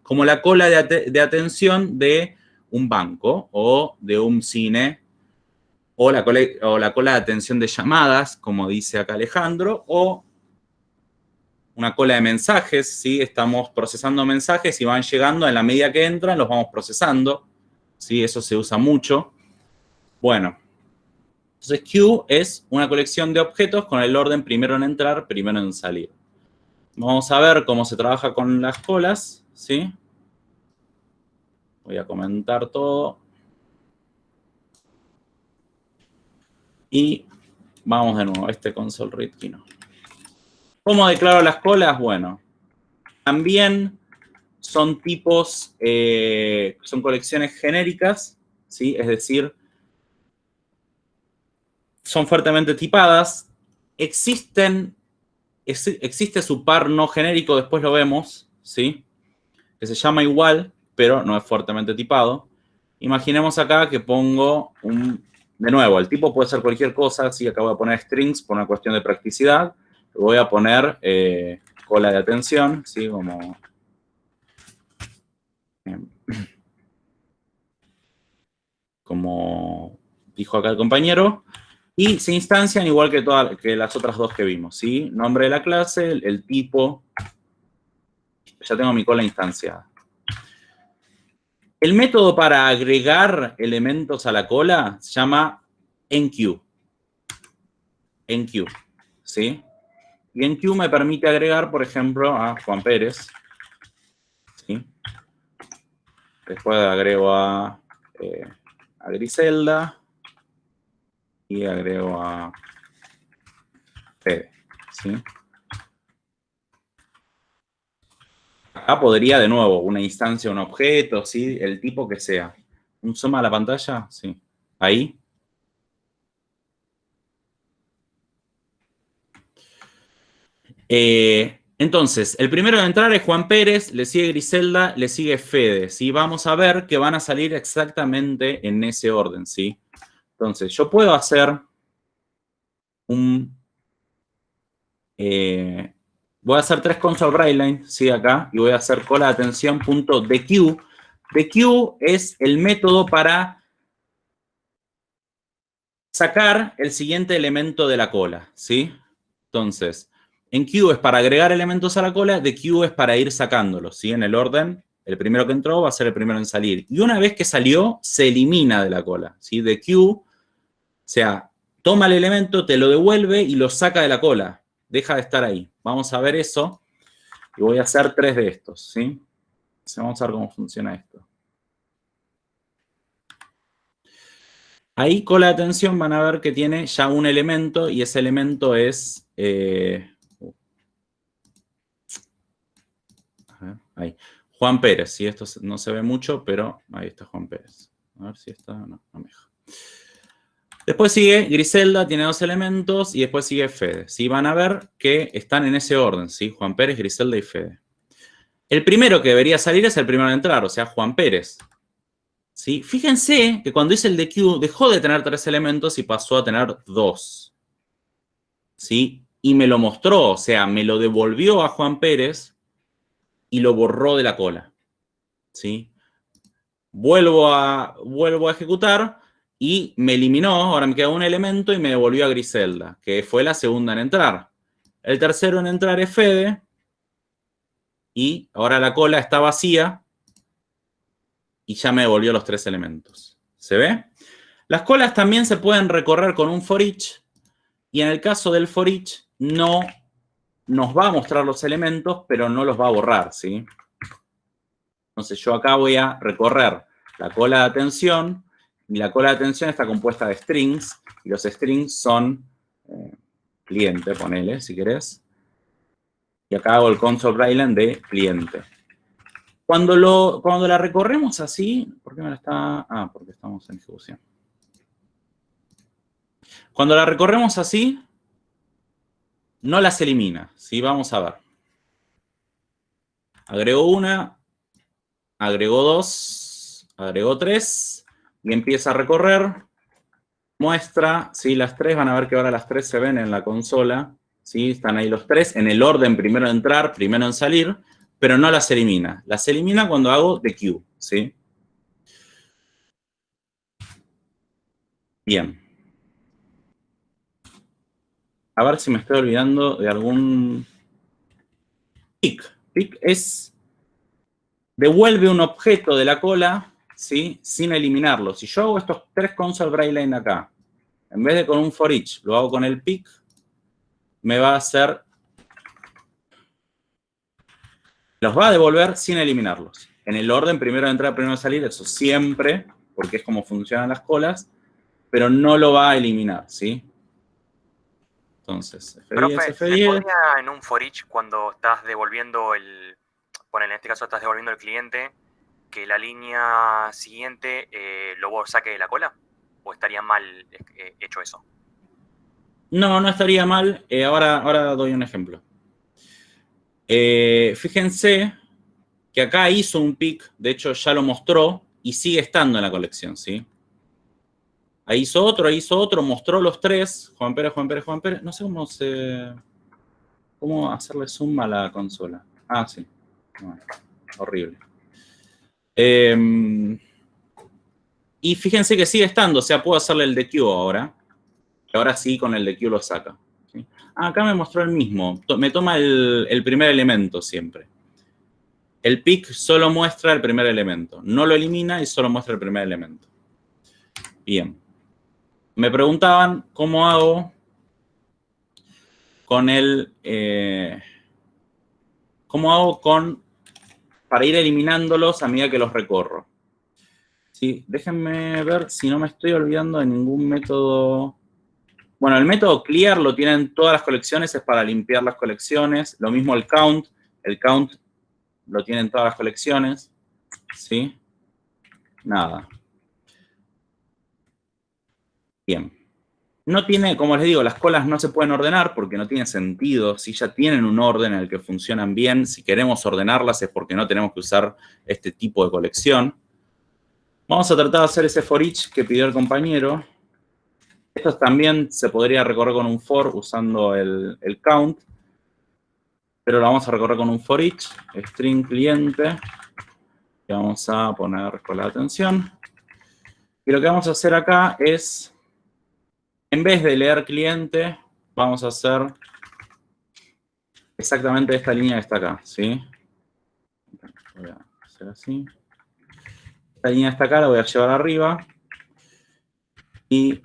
Como la cola de atención de un banco o de un cine, o la cola de atención de llamadas, como dice acá Alejandro, o una cola de mensajes, ¿sí? Estamos procesando mensajes y van llegando, en la medida que entran, los vamos procesando, ¿sí? Eso se usa mucho. Bueno, entonces queue es una colección de objetos con el orden primero en entrar, primero en salir. Vamos a ver cómo se trabaja con las colas, ¿sí? Voy a comentar todo. Y vamos de nuevo a este console read key no. ¿Cómo declaro las colas? Bueno, también son tipos, son colecciones genéricas, ¿sí? Es decir, son fuertemente tipadas. Existe su par no genérico, después lo vemos, ¿sí? Que se llama igual, pero no es fuertemente tipado. Imaginemos acá que pongo de nuevo, el tipo puede ser cualquier cosa, ¿sí? Acá voy a poner strings por una cuestión de practicidad. Voy a poner cola de atención, ¿sí? Como dijo acá el compañero. Y se instancian igual que las otras dos que vimos, ¿sí? Nombre de la clase, el tipo. Ya tengo mi cola instanciada. El método para agregar elementos a la cola se llama enqueue. Enqueue, ¿sí? Y enqueue me permite agregar, por ejemplo, a Juan Pérez, ¿sí? Después agrego a Griselda y agrego a Fede, ¿sí? Acá podría, de nuevo, una instancia, un objeto, ¿sí? El tipo que sea. ¿Un zoom a la pantalla? Sí. Ahí. Entonces, el primero de entrar es Juan Pérez, le sigue Griselda, le sigue Fede, ¿sí? Vamos a ver que van a salir exactamente en ese orden, ¿sí? Entonces, yo puedo hacer voy a hacer 3 console writeline, ¿sí? Acá, y voy a hacer cola de atención punto dequeue. Dequeue es el método para sacar el siguiente elemento de la cola, ¿sí? Entonces, enqueue es para agregar elementos a la cola, dequeue es para ir sacándolos, ¿sí? En el orden, el primero que entró va a ser el primero en salir. Y una vez que salió, se elimina de la cola, ¿sí? Dequeue, o sea, toma el elemento, te lo devuelve y lo saca de la cola. Deja de estar ahí. Vamos a ver eso. Y voy a hacer 3 de estos, ¿sí? Entonces, vamos a ver cómo funciona esto. Ahí, cola de atención, van a ver que tiene ya un elemento y ese elemento es... ahí. Juan Pérez, ¿sí? Esto no se ve mucho, pero ahí está Juan Pérez. A ver si está... No me deja. Después sigue Griselda, tiene 2 elementos, y después sigue Fede, ¿sí? Van a ver que están en ese orden, ¿sí? Juan Pérez, Griselda y Fede. El primero que debería salir es el primero en entrar, o sea, Juan Pérez, ¿sí? Fíjense que cuando hice el dequeue dejó de tener 3 elementos y pasó a tener 2, ¿sí? Y me lo mostró, o sea, me lo devolvió a Juan Pérez y lo borró de la cola, ¿sí? Vuelvo a ejecutar y me eliminó, ahora me queda un elemento y me devolvió a Griselda, que fue la segunda en entrar. El tercero en entrar es Fede y ahora la cola está vacía y ya me devolvió los 3 elementos. ¿Se ve? Las colas también se pueden recorrer con un for each, Y en el caso del for each, no nos va a mostrar los elementos, pero no los va a borrar, ¿sí? Entonces yo acá voy a recorrer la cola de atención, y la cola de atención está compuesta de strings, y los strings son cliente, ponele, si querés. Y acá hago el console braille de cliente. Cuando la recorremos así, ¿por qué me la está...? Ah, porque estamos en ejecución. Cuando la recorremos así, no las elimina, ¿sí? Vamos a ver. Agrego una, agregó 2, agregó 3, y empieza a recorrer, muestra, ¿sí? Las 3, van a ver que ahora las 3 se ven en la consola, ¿sí? Están ahí los 3, en el orden primero en entrar, primero en salir, pero no las elimina. Las elimina cuando hago the queue, ¿sí? Bien. A ver si me estoy olvidando de algún... Pick. Pick es... Devuelve un objeto de la cola, ¿sí? Sin eliminarlo. Si yo hago estos 3 console braille line acá, en vez de con un for each, lo hago con el pick, me va a hacer... Los va a devolver sin eliminarlos. En el orden, primero de entrar, primero de salir, eso siempre, porque es como funcionan las colas, pero no lo va a eliminar, ¿sí? Entonces, F10, Profe, ¿se F10. podría en un for each cuando estás devolviendo el... Bueno, en este caso estás devolviendo el cliente, que la línea siguiente lo saque de la cola? ¿O estaría mal hecho eso? No, no estaría mal. Ahora doy un ejemplo. Fíjense que acá hizo un pick, de hecho ya lo mostró y sigue estando en la colección, ¿sí? Ahí hizo otro, mostró los 3. Juan Pérez. No sé cómo hacerle zoom a la consola. Ah, sí. Bueno, horrible. Y fíjense que sigue estando, o sea, puedo hacerle el dequeue ahora. Que ahora sí, con el dequeue lo saca, ¿sí? Ah, acá me mostró el mismo. Me toma el primer elemento siempre. El pick solo muestra el primer elemento. No lo elimina y solo muestra el primer elemento. Bien. Me preguntaban cómo hago con para ir eliminándolos a medida que los recorro. ¿Sí? Déjenme ver si no me estoy olvidando de ningún método. Bueno, el método clear lo tienen todas las colecciones, es para limpiar las colecciones. Lo mismo el count lo tienen todas las colecciones. ¿Sí? Nada. Bien. No tiene, como les digo, las colas no se pueden ordenar porque no tiene sentido. Si ya tienen un orden en el que funcionan bien, si queremos ordenarlas es porque no tenemos que usar este tipo de colección. Vamos a tratar de hacer ese for each que pidió el compañero. Esto también se podría recorrer con un for usando el count, pero lo vamos a recorrer con un for each, string cliente, y vamos a poner cola de atención. Y lo que vamos a hacer acá es, en vez de leer cliente, vamos a hacer exactamente esta línea que está acá, ¿sí? Voy a hacer así. Esta línea está acá, la voy a llevar arriba. Y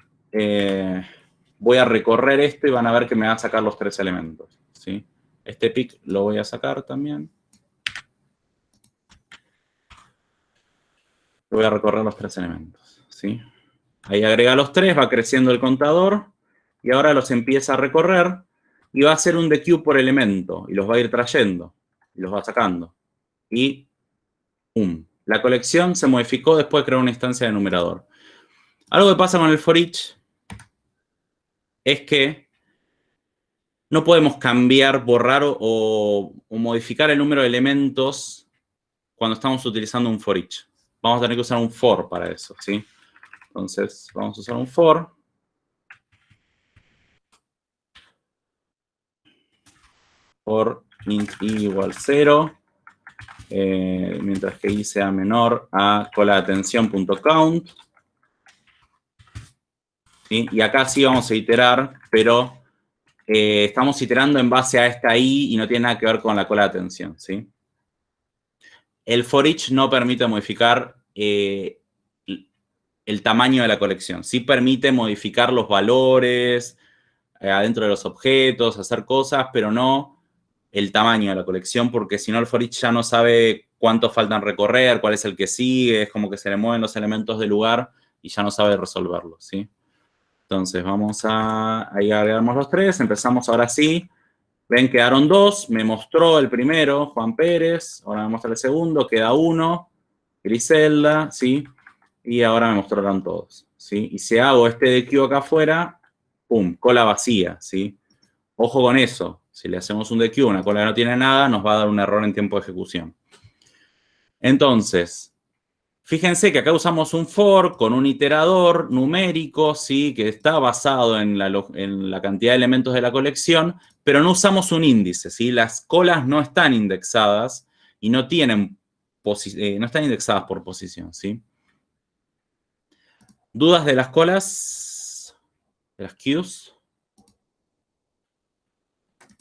voy a recorrer esto y van a ver que me va a sacar los 3 elementos, ¿sí? Este pick lo voy a sacar también. Voy a recorrer los 3 elementos, ¿sí? Ahí agrega los 3, va creciendo el contador y ahora los empieza a recorrer y va a hacer un dequeue por elemento y los va a ir trayendo y los va sacando. Y ¡pum! La colección se modificó después de crear una instancia de numerador. Algo que pasa con el for each es que no podemos cambiar, borrar o modificar el número de elementos cuando estamos utilizando un for each. Vamos a tener que usar un for para eso, ¿sí? Entonces, vamos a usar un for. For int i igual 0. Mientras que i sea menor a cola de atención.count. ¿Sí? Y acá sí vamos a iterar, pero estamos iterando en base a esta i y no tiene nada que ver con la cola de atención, ¿sí? El for each no permite modificar el tamaño de la colección. Sí permite modificar los valores, adentro de los objetos, hacer cosas, pero no el tamaño de la colección, porque si no el for each ya no sabe cuántos faltan recorrer, cuál es el que sigue, es como que se le mueven los elementos del lugar y ya no sabe resolverlo, ¿sí? Entonces vamos ahí agregamos los 3, empezamos ahora sí. Ven, quedaron 2, me mostró el primero, Juan Pérez, ahora me muestra el segundo, queda 1, Griselda, ¿sí? Y ahora me mostraron todos, ¿sí? Y si hago este de Q acá afuera, ¡pum!, cola vacía, ¿sí? Ojo con eso, si le hacemos un DQ, una cola que no tiene nada, nos va a dar un error en tiempo de ejecución. Entonces, fíjense que acá usamos un for con un iterador numérico, ¿sí? Que está basado en la cantidad de elementos de la colección, pero no usamos un índice, ¿sí? Las colas no están indexadas y no están indexadas por posición, ¿sí? ¿Dudas de las colas? ¿De las queues?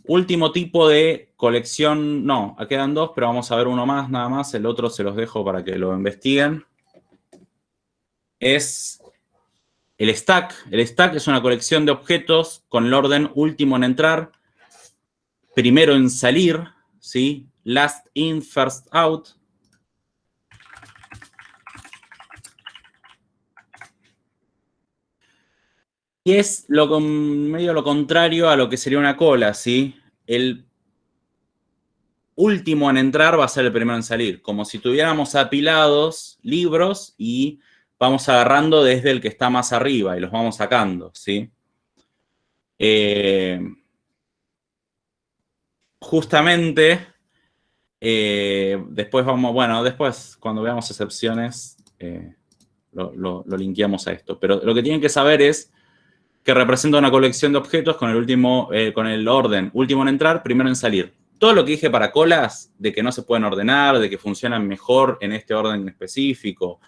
Último tipo de colección, no, quedan 2, pero vamos a ver uno más, nada más. El otro se los dejo para que lo investiguen. Es el stack. El stack es una colección de objetos con el orden último en entrar, primero en salir, ¿sí? Last in, first out. Y es medio lo contrario a lo que sería una cola, ¿sí? El último en entrar va a ser el primero en salir, como si tuviéramos apilados libros y vamos agarrando desde el que está más arriba y los vamos sacando, ¿sí? Justamente, después después cuando veamos excepciones, lo linkeamos a esto. Pero lo que tienen que saber es que representa una colección de objetos con el orden último en entrar, primero en salir. Todo lo que dije para colas, de que no se pueden ordenar, de que funcionan mejor en este orden específico,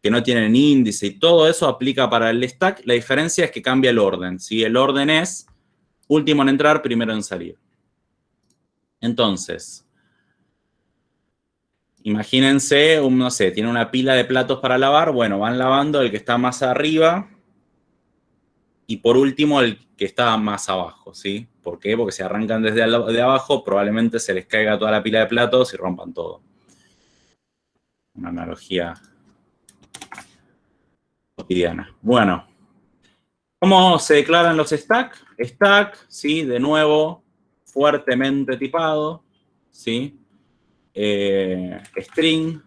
que no tienen índice y todo eso aplica para el stack. La diferencia es que cambia el orden, ¿sí? El orden es último en entrar, primero en salir. Entonces, imagínense, no sé, tiene una pila de platos para lavar. Bueno, van lavando el que está más arriba y por último el que está más abajo, ¿sí? ¿Por qué? Porque si arrancan desde de abajo, probablemente se les caiga toda la pila de platos y rompan todo. Una analogía cotidiana. Bueno, ¿cómo se declaran los stacks? Stack, ¿sí? De nuevo, fuertemente tipado, ¿sí? String.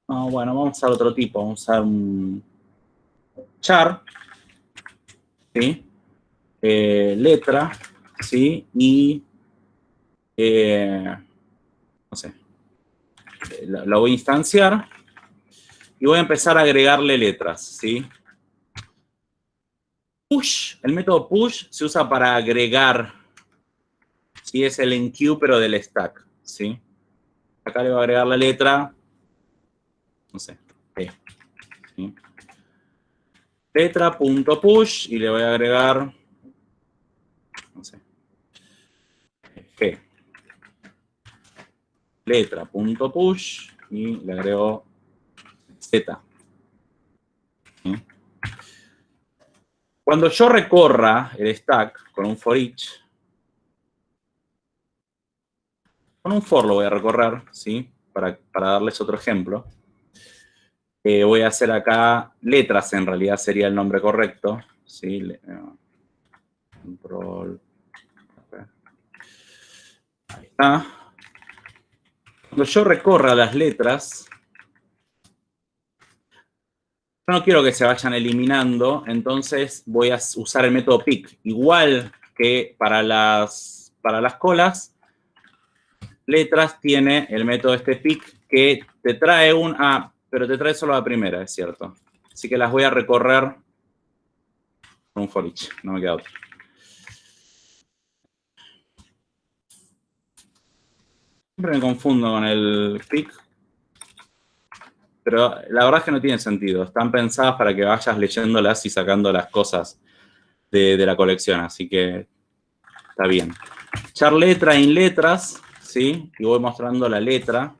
No, bueno, vamos a usar otro tipo. Vamos a usar un char, ¿sí? Letra, ¿sí? Y, no sé, la voy a instanciar y voy a empezar a agregarle letras, ¿sí? Push, el método push se usa para agregar, ¿sí? Es el enqueue, pero del stack, ¿sí? Acá le voy a agregar la letra, no sé, P, ¿sí? Letra.push y le voy a agregar, no sé, G. Letra.push y le agrego Z. ¿Sí? Cuando yo recorra el stack con un for each, con un for lo voy a recorrer, ¿sí? Para darles otro ejemplo. Voy a hacer acá letras, en realidad sería el nombre correcto, ¿sí? Control. Ahí está. Cuando yo recorra las letras, yo no quiero que se vayan eliminando, entonces voy a usar el método pick. Igual que para las colas, letras tiene el método pick que te trae pero te trae solo la primera, es cierto. Así que las voy a recorrer con un for each, no me queda otra. Siempre me confundo con el pick, pero la verdad es que no tiene sentido. Están pensadas para que vayas leyéndolas y sacando las cosas de la colección, así que está bien. Char letra in letras, ¿sí? Y voy mostrando la letra.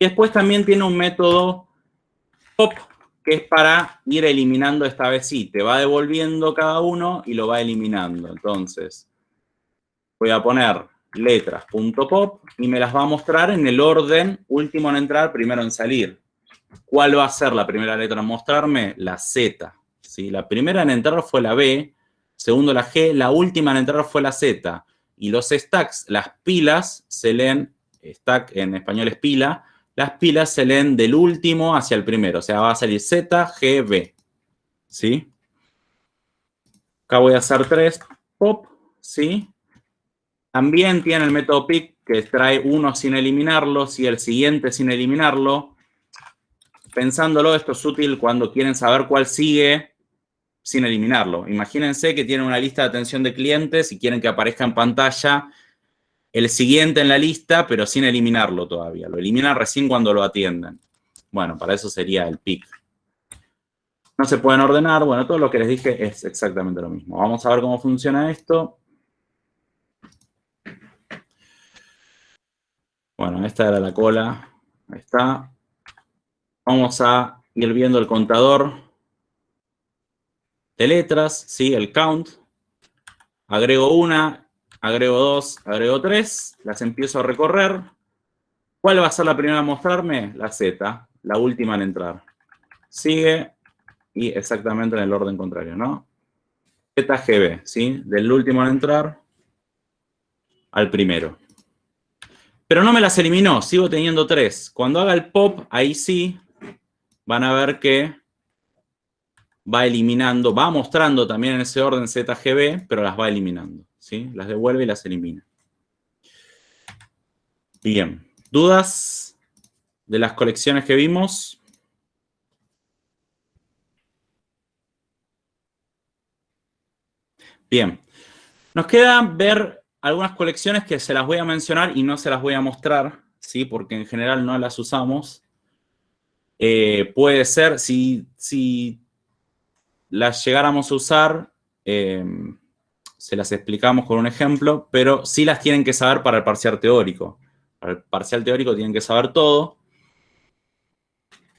Y después también tiene un método pop que es para ir eliminando esta vez sí. Te va devolviendo cada uno y lo va eliminando. Entonces, voy a poner letras.pop y me las va a mostrar en el orden último en entrar, primero en salir. ¿Cuál va a ser la primera letra en mostrarme? La Z. ¿Sí? La primera en entrar fue la B, segundo la G, la última en entrar fue la Z. Y los stacks, las pilas, se leen, stack en español es pila, las pilas se leen del último hacia el primero. O sea, va a salir Z, G, B. ¿Sí? Acá voy a hacer 3 pop, ¿sí? También tiene el método pick que trae uno sin eliminarlo, y el siguiente sin eliminarlo. Pensándolo, esto es útil cuando quieren saber cuál sigue sin eliminarlo. Imagínense que tienen una lista de atención de clientes y quieren que aparezca en pantalla el siguiente en la lista, pero sin eliminarlo todavía. Lo eliminan recién cuando lo atienden. Bueno, para eso sería el pick. No se pueden ordenar. Bueno, todo lo que les dije es exactamente lo mismo. Vamos a ver cómo funciona esto. Bueno, esta era la cola. Ahí está. Vamos a ir viendo el contador de letras, ¿sí? El count. Agrego una, agrego dos, agrego tres. Las empiezo a recorrer. ¿Cuál va a ser la primera a mostrarme? La Z, la última en entrar. Sigue y exactamente en el orden contrario, ¿no? ZGB, ¿sí? Del último en entrar al primero. Pero no me las eliminó, sigo teniendo 3. Cuando haga el pop, ahí sí, van a ver que va eliminando, va mostrando también en ese orden ZGB, pero las va eliminando, ¿sí? Las devuelve y las elimina. Bien. ¿Dudas de las colecciones que vimos? Bien. Nos queda ver algunas colecciones que se las voy a mencionar y no se las voy a mostrar, ¿sí? Porque en general no las usamos. Puede ser, si las llegáramos a usar, se las explicamos con un ejemplo, pero sí las tienen que saber para el parcial teórico. Para el parcial teórico tienen que saber todo.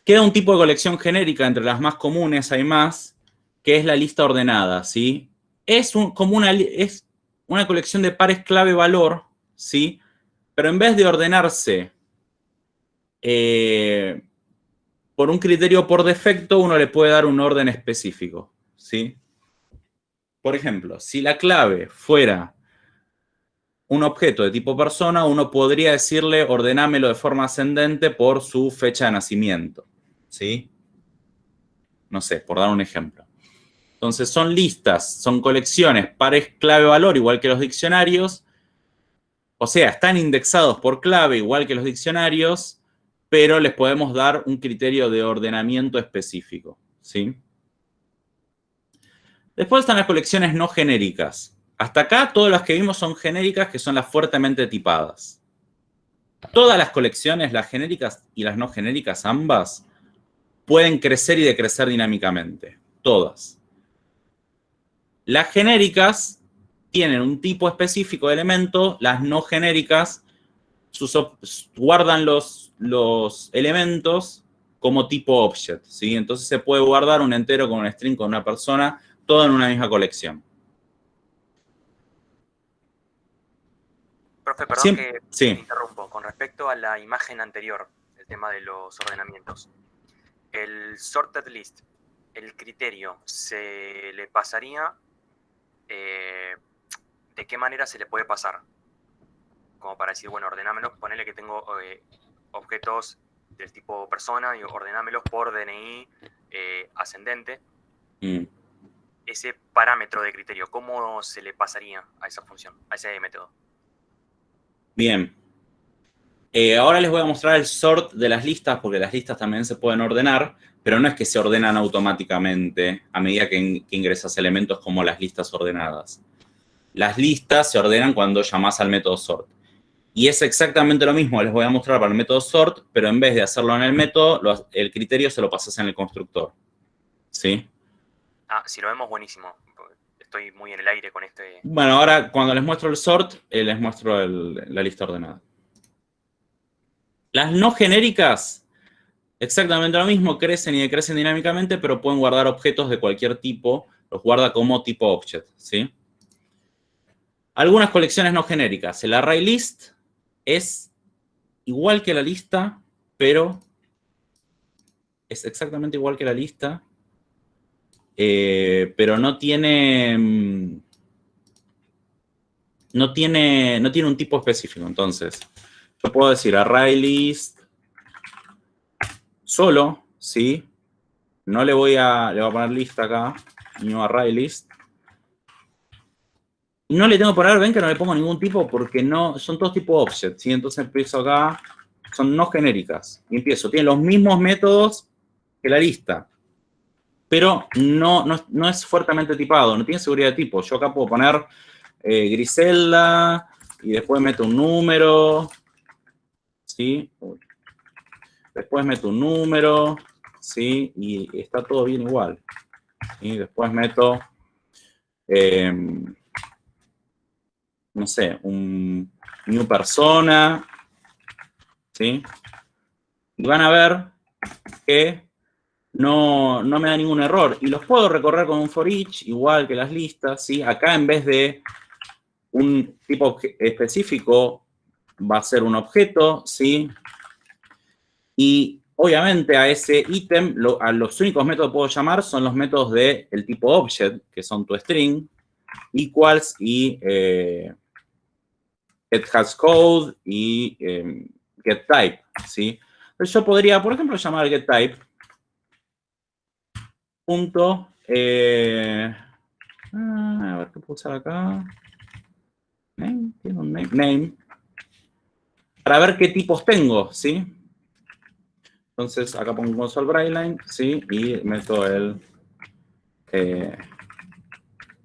Queda un tipo de colección genérica, entre las más comunes hay más, que es la lista ordenada, ¿sí? Es una colección de pares clave-valor, ¿sí? Pero en vez de ordenarse por un criterio por defecto, uno le puede dar un orden específico, ¿sí? Por ejemplo, si la clave fuera un objeto de tipo persona, uno podría decirle ordenámelo de forma ascendente por su fecha de nacimiento, ¿sí? No sé, por dar un ejemplo. Entonces son listas, son colecciones, pares clave-valor, igual que los diccionarios. O sea, están indexados por clave, igual que los diccionarios, pero les podemos dar un criterio de ordenamiento específico, ¿sí? Después están las colecciones no genéricas. Hasta acá todas las que vimos son genéricas, que son las fuertemente tipadas. Todas las colecciones, las genéricas y las no genéricas, ambas, pueden crecer y decrecer dinámicamente. Todas. Las genéricas tienen un tipo específico de elemento, las no genéricas guardan los elementos como tipo object, ¿sí? Entonces se puede guardar un entero con un string con una persona, todo en una misma colección. Profe, perdón Siempre, que sí. te interrumpo. Con respecto a la imagen anterior, el tema de los ordenamientos. El sorted list, el criterio, ¿se le pasaría? ¿De qué manera se le puede pasar? Como para decir, bueno, ordenámelos, ponele que tengo objetos del tipo persona, y ordenámelos por DNI ascendente. Ese parámetro de criterio, ¿cómo se le pasaría a esa función, a ese método? Bien. Ahora les voy a mostrar el sort de las listas, porque las listas también se pueden ordenar, pero no es que se ordenan automáticamente a medida que ingresas elementos como las listas ordenadas. Las listas se ordenan cuando llamas al método sort. Y es exactamente lo mismo, les voy a mostrar para el método sort, pero en vez de hacerlo en el método, el criterio se lo pasas en el constructor. ¿Sí? Ah, si lo vemos, buenísimo. Estoy muy en el aire con este. Bueno, ahora cuando les muestro el sort, les muestro la lista ordenada. Las no genéricas Exactamente lo mismo, crecen y decrecen dinámicamente, pero pueden guardar objetos de cualquier tipo, los guarda como tipo object, ¿sí? Algunas colecciones no genéricas. El array list es igual que la lista, pero es exactamente igual que la lista, pero no tiene un tipo específico. Entonces, yo puedo decir array list solo, ¿sí? No le voy a poner lista acá, new array list. No le tengo que poner, ven que no le pongo ningún tipo porque no, son todos tipo object, ¿sí? Entonces empiezo acá, son no genéricas. Y empiezo, tienen los mismos métodos que la lista, pero no es fuertemente tipado, no tiene seguridad de tipo. Yo acá puedo poner Griselda y después meto un número, ¿sí? Después meto un número, ¿sí? Y está todo bien igual. Y después meto, no sé, un new persona, ¿sí? Y van a ver que no me da ningún error. Y los puedo recorrer con un for each, igual que las listas, ¿sí? Acá en vez de un tipo específico, va a ser un objeto, ¿sí? Y obviamente a ese ítem, a los únicos métodos que puedo llamar son los métodos del tipo object, que son toString, equals y getHasCode y getType, ¿sí? Entonces yo podría, por ejemplo, llamar getType punto, a ver qué puedo usar acá. Name, tiene un name, para ver qué tipos tengo, ¿sí? Entonces acá pongo console Brightline, ¿sí? Y meto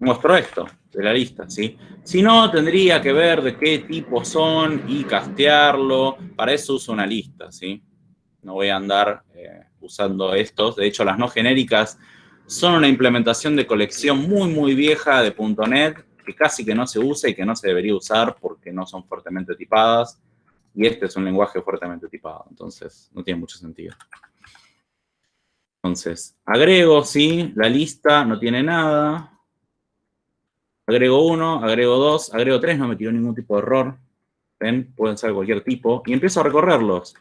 muestro esto de la lista, ¿sí? Si no, tendría que ver de qué tipos son y castearlo. Para eso uso una lista, ¿sí? No voy a andar usando estos. De hecho, las no genéricas son una implementación de colección muy vieja de .NET que casi que no se usa y que no se debería usar porque no son fuertemente tipadas. Y este es un lenguaje fuertemente tipado, entonces no tiene mucho sentido. Entonces, agrego, sí, la lista no tiene nada. Agrego 1, agrego 2, agrego 3, no me tiró ningún tipo de error. ¿Ven? Pueden ser cualquier tipo. Y empiezo a recorrerlos.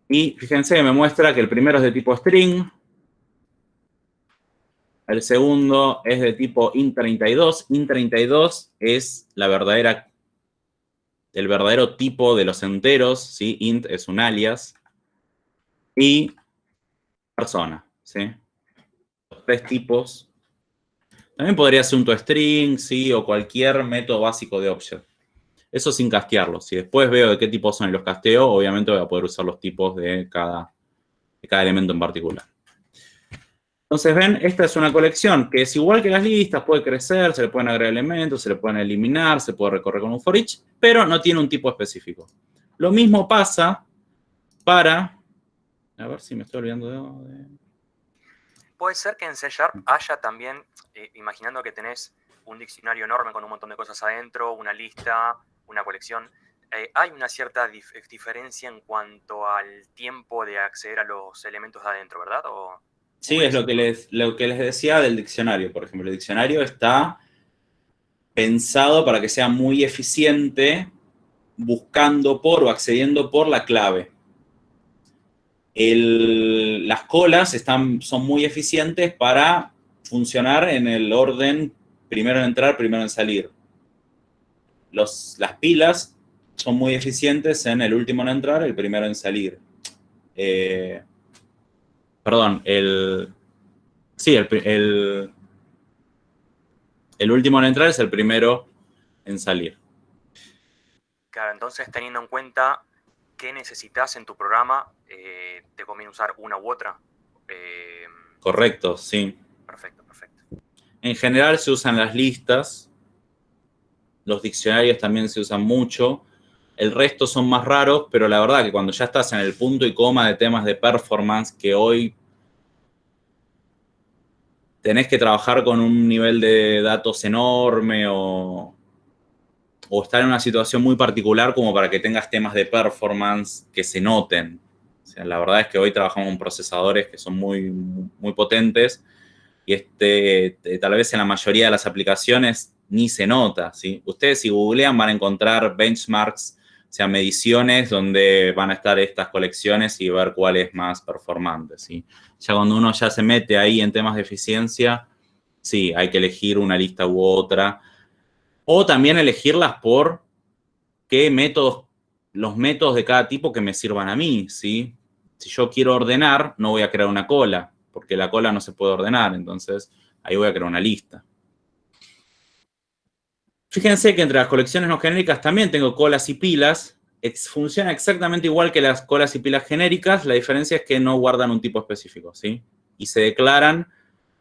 Y fíjense, me muestra que el primero es de tipo string. El segundo es de tipo int32. Int32 es el verdadero tipo de los enteros, ¿sí? Int es un alias. Y persona, ¿sí? Los tres tipos. También podría ser un toString, ¿sí? O cualquier método básico de object. Eso sin castearlo. Si después veo de qué tipos son y los casteo, obviamente voy a poder usar los tipos de cada elemento en particular. Entonces, ven, esta es una colección que es igual que las listas, puede crecer, se le pueden agregar elementos, se le pueden eliminar, se puede recorrer con un for each, pero no tiene un tipo específico. Lo mismo pasa para... A ver si me estoy olvidando de... Puede ser que en C# haya también, imaginando que tenés un diccionario enorme con un montón de cosas adentro, una lista, una colección, hay una cierta diferencia en cuanto al tiempo de acceder a los elementos de adentro, ¿verdad? Sí, es lo que les decía del diccionario, por ejemplo. El diccionario está pensado para que sea muy eficiente buscando por o accediendo por la clave. Las colas son muy eficientes para funcionar en el orden primero en entrar, primero en salir. Las pilas son muy eficientes en el último en entrar, el primero en salir. Perdón, el último en entrar es el primero en salir. Claro, entonces teniendo en cuenta qué necesitas en tu programa, ¿te conviene usar una u otra? Correcto, sí. Perfecto. En general se usan las listas, los diccionarios también se usan mucho, el resto son más raros, pero la verdad que cuando ya estás en el punto y coma de temas de performance, que hoy tenés que trabajar con un nivel de datos enorme o estar en una situación muy particular como para que tengas temas de performance que se noten, O sea, la verdad es que hoy trabajamos con procesadores que son muy, muy potentes y tal vez en la mayoría de las aplicaciones ni se nota, ¿sí? Ustedes si googlean van a encontrar benchmarks, o sea, mediciones donde van a estar estas colecciones y ver cuál es más performante, ¿sí? Ya cuando uno ya se mete ahí en temas de eficiencia, sí, hay que elegir una lista u otra. O también elegirlas por qué métodos, los métodos de cada tipo que me sirvan a mí, ¿sí? Si yo quiero ordenar, no voy a crear una cola, porque la cola no se puede ordenar, entonces ahí voy a crear una lista. Fíjense que entre las colecciones no genéricas también tengo colas y pilas. Funciona exactamente igual que las colas y pilas genéricas, la diferencia es que no guardan un tipo específico, ¿sí? Y se declaran,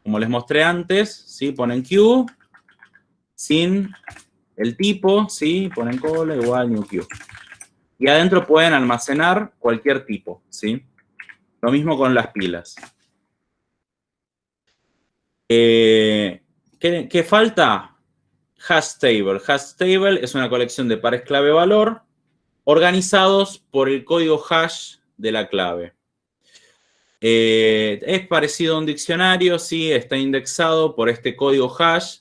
como les mostré antes, ¿sí? Ponen Q sin el tipo, ¿sí? Ponen cola igual new Q. Y adentro pueden almacenar cualquier tipo, ¿sí? Lo mismo con las pilas. ¿Qué falta? Hash table. Hash table es una colección de pares clave-valor organizados por el código hash de la clave. Es parecido a un diccionario, sí, está indexado por este código hash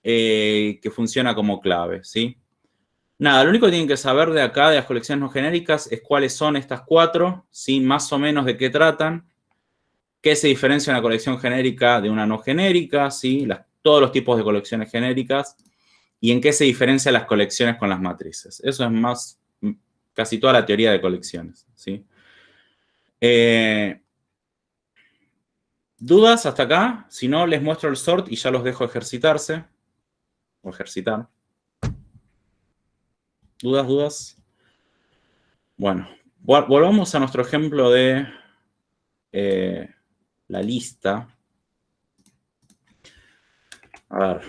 que funciona como clave, ¿sí? Nada, lo único que tienen que saber de acá, de las colecciones no genéricas, es cuáles son estas 4, ¿sí? Más o menos de qué tratan, qué se diferencia una colección genérica de una no genérica, ¿sí? Todos los tipos de colecciones genéricas, y en qué se diferencian las colecciones con las matrices. Eso es más, casi toda la teoría de colecciones, ¿sí? ¿Dudas hasta acá? Si no, les muestro el sort y ya los dejo ejercitarse, o ejercitar. ¿Dudas? Bueno, volvamos a nuestro ejemplo de la lista. A ver.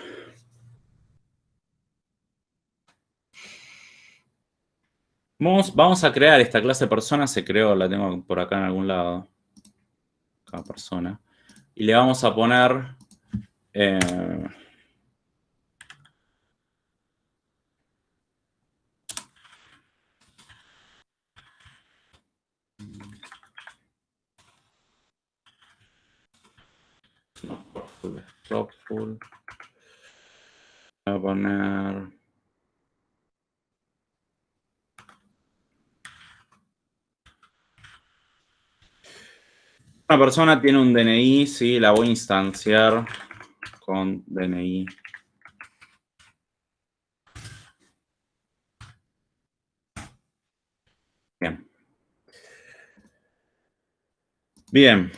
Vamos a crear esta clase de persona, se creó, la tengo por acá en algún lado. Cada persona. Y le vamos a poner... Voy a poner... Una persona tiene un DNI, sí, la voy a instanciar con DNI. Bien. Bien.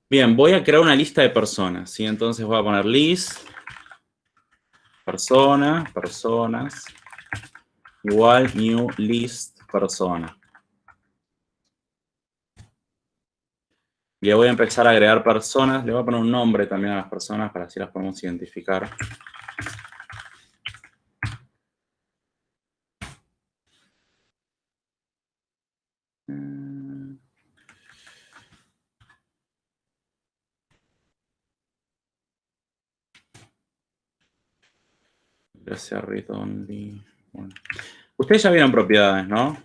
Bien, voy a crear una lista de personas, ¿sí? Entonces voy a poner list, persona, personas, igual new list, persona. Y le voy a empezar a agregar personas. Le voy a poner un nombre también a las personas para así las podemos identificar. Gracias, read only. Bueno. Ustedes ya vieron propiedades, ¿no?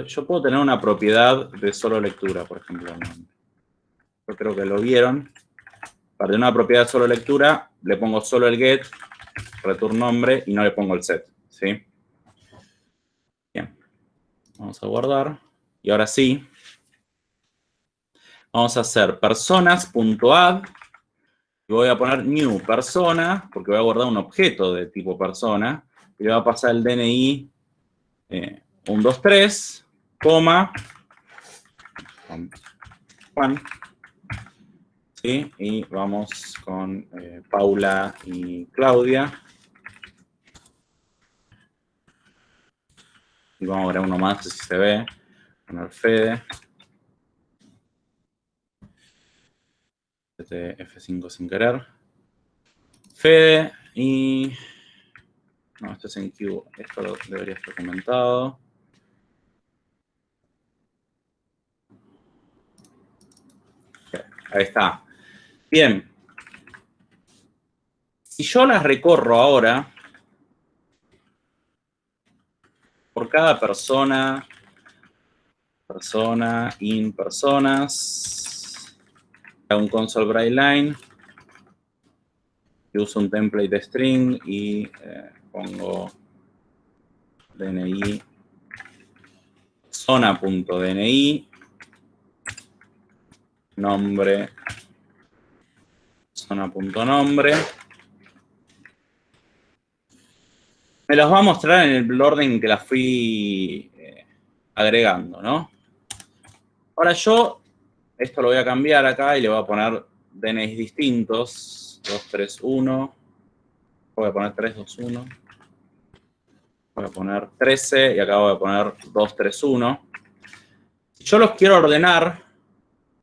Yo puedo tener una propiedad de solo lectura, por ejemplo. Yo creo que lo vieron. Para tener una propiedad de solo lectura, le pongo solo el get, return nombre, y no le pongo el set, ¿sí? Bien. Vamos a guardar. Y ahora sí. Vamos a hacer personas.add. Y voy a poner new persona, porque voy a guardar un objeto de tipo persona. Y le voy a pasar el DNI 123, coma, Juan. ¿Sí? Y vamos con Paula y Claudia. Y vamos a agregar uno más, si se ve. Poner Fede. F5 sin querer. Fede y... No, esto es en Q. Esto debería estar comentado. Okay, ahí está. Bien. Si yo las recorro ahora, por cada persona, in personas, hago un console break line, y uso un template de string y pongo DNI, persona.dni, nombre, persona.nombre. Me los va a mostrar en el orden en que las fui agregando, ¿no? Ahora yo, esto lo voy a cambiar acá y le voy a poner DNIs distintos. 231. Voy a poner 321. Voy a poner 13 y acá voy a poner 231. Si yo los quiero ordenar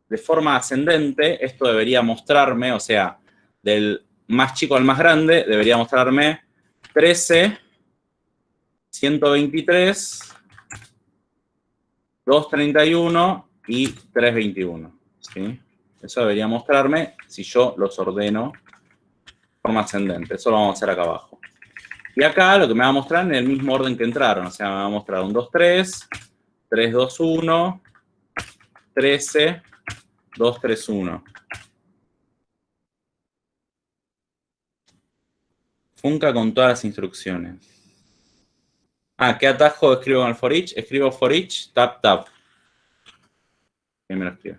de forma ascendente, esto debería mostrarme, o sea, del más chico al más grande, debería mostrarme 13, 123, 231 y 321. ¿Sí? Eso debería mostrarme si yo los ordeno de forma ascendente. Eso lo vamos a hacer acá abajo. Y acá lo que me va a mostrar en el mismo orden que entraron. O sea, me va a mostrar un 23, 321, 13, 231. Funca con todas las instrucciones. Ah, ¿qué atajo escribo en el for each? Escribo for each, tab, tab. Ahí me lo escribo.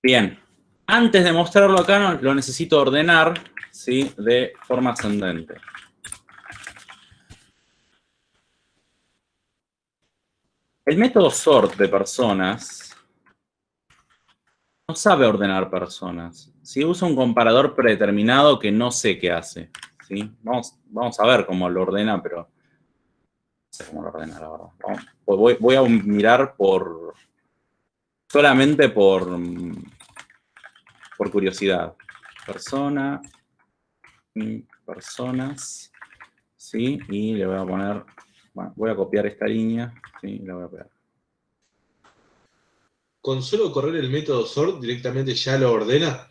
Bien. Antes de mostrarlo acá, lo necesito ordenar, ¿sí? De forma ascendente. El método sort de personas no sabe ordenar personas. Si usa un comparador predeterminado que no sé qué hace. ¿Sí? Vamos a ver cómo lo ordena, pero no sé cómo lo ordena, la verdad. Voy a mirar solamente por curiosidad. Persona, personas, ¿sí? Y le voy a poner, bueno, voy a copiar esta línea, ¿sí? La voy a pegar. ¿Con solo correr el método sort directamente ya lo ordena?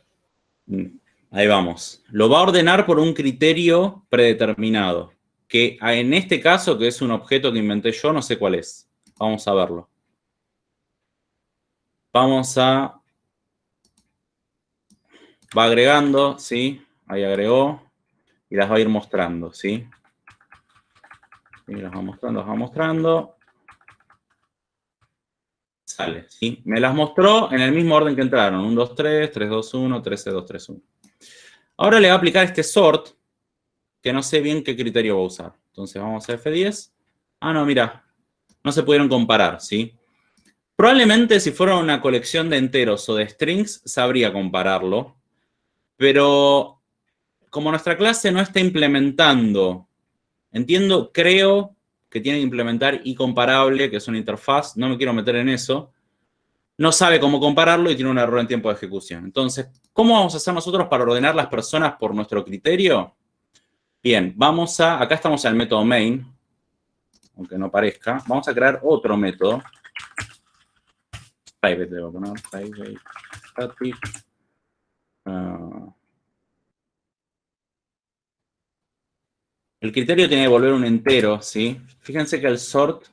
Ahí vamos. Lo va a ordenar por un criterio predeterminado. Que en este caso, que es un objeto que inventé yo, no sé cuál es. Vamos a verlo. Va agregando, ¿sí? Ahí agregó. Y las va a ir mostrando, ¿sí? Y las va mostrando. Sale, ¿sí? Me las mostró en el mismo orden que entraron. 1, 2, 3, 3, 2, 1, 13, 2, 3, 1. Ahora le va a aplicar este sort, que no sé bien qué criterio va a usar. Entonces vamos a F10. Ah, no, mira. No se pudieron comparar, ¿sí? Probablemente si fuera una colección de enteros o de strings, sabría compararlo. Pero como nuestra clase no está implementando, creo que tiene que implementar iComparable, que es una interfaz, no me quiero meter en eso, no sabe cómo compararlo y tiene un error en tiempo de ejecución. Entonces, ¿cómo vamos a hacer nosotros para ordenar las personas por nuestro criterio? Bien, acá estamos en el método main, aunque no parezca. Vamos a crear otro método. Private, le voy a poner private static. El criterio tiene que volver un entero, ¿sí? Fíjense que el sort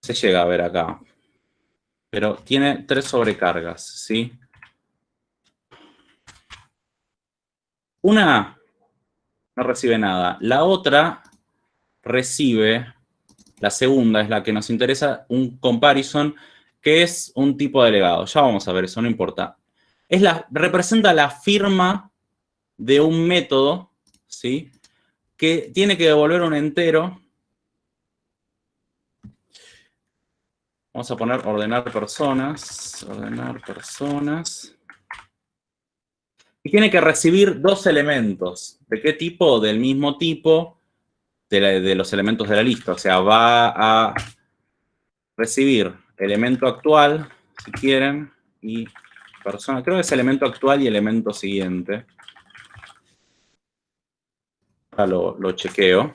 se llega a ver acá. Pero tiene 3 sobrecargas, ¿sí? Una no recibe nada. La otra recibe, la segunda es la que nos interesa, un comparison, que es un tipo de legado. Ya vamos a ver eso, no importa. Representa la firma de un método, ¿sí? Que tiene que devolver un entero. Vamos a poner ordenar personas. Y tiene que recibir 2 elementos. ¿De qué tipo? Del mismo tipo de los elementos de la lista. O sea, va a recibir elemento actual, si quieren, y persona. Creo que es elemento actual y elemento siguiente. Ahora lo chequeo.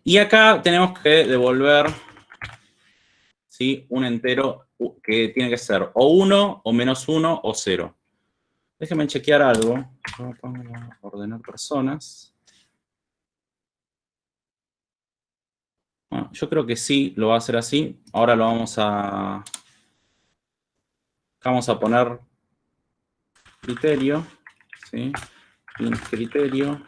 Y acá tenemos que devolver, ¿sí? Un entero que tiene que ser o 1, o -1, o 0. Déjenme chequear algo. Yo pongo ordenar personas. Bueno, yo creo que sí lo va a hacer así. Ahora lo vamos a poner criterio. ¿Sí? Criterio.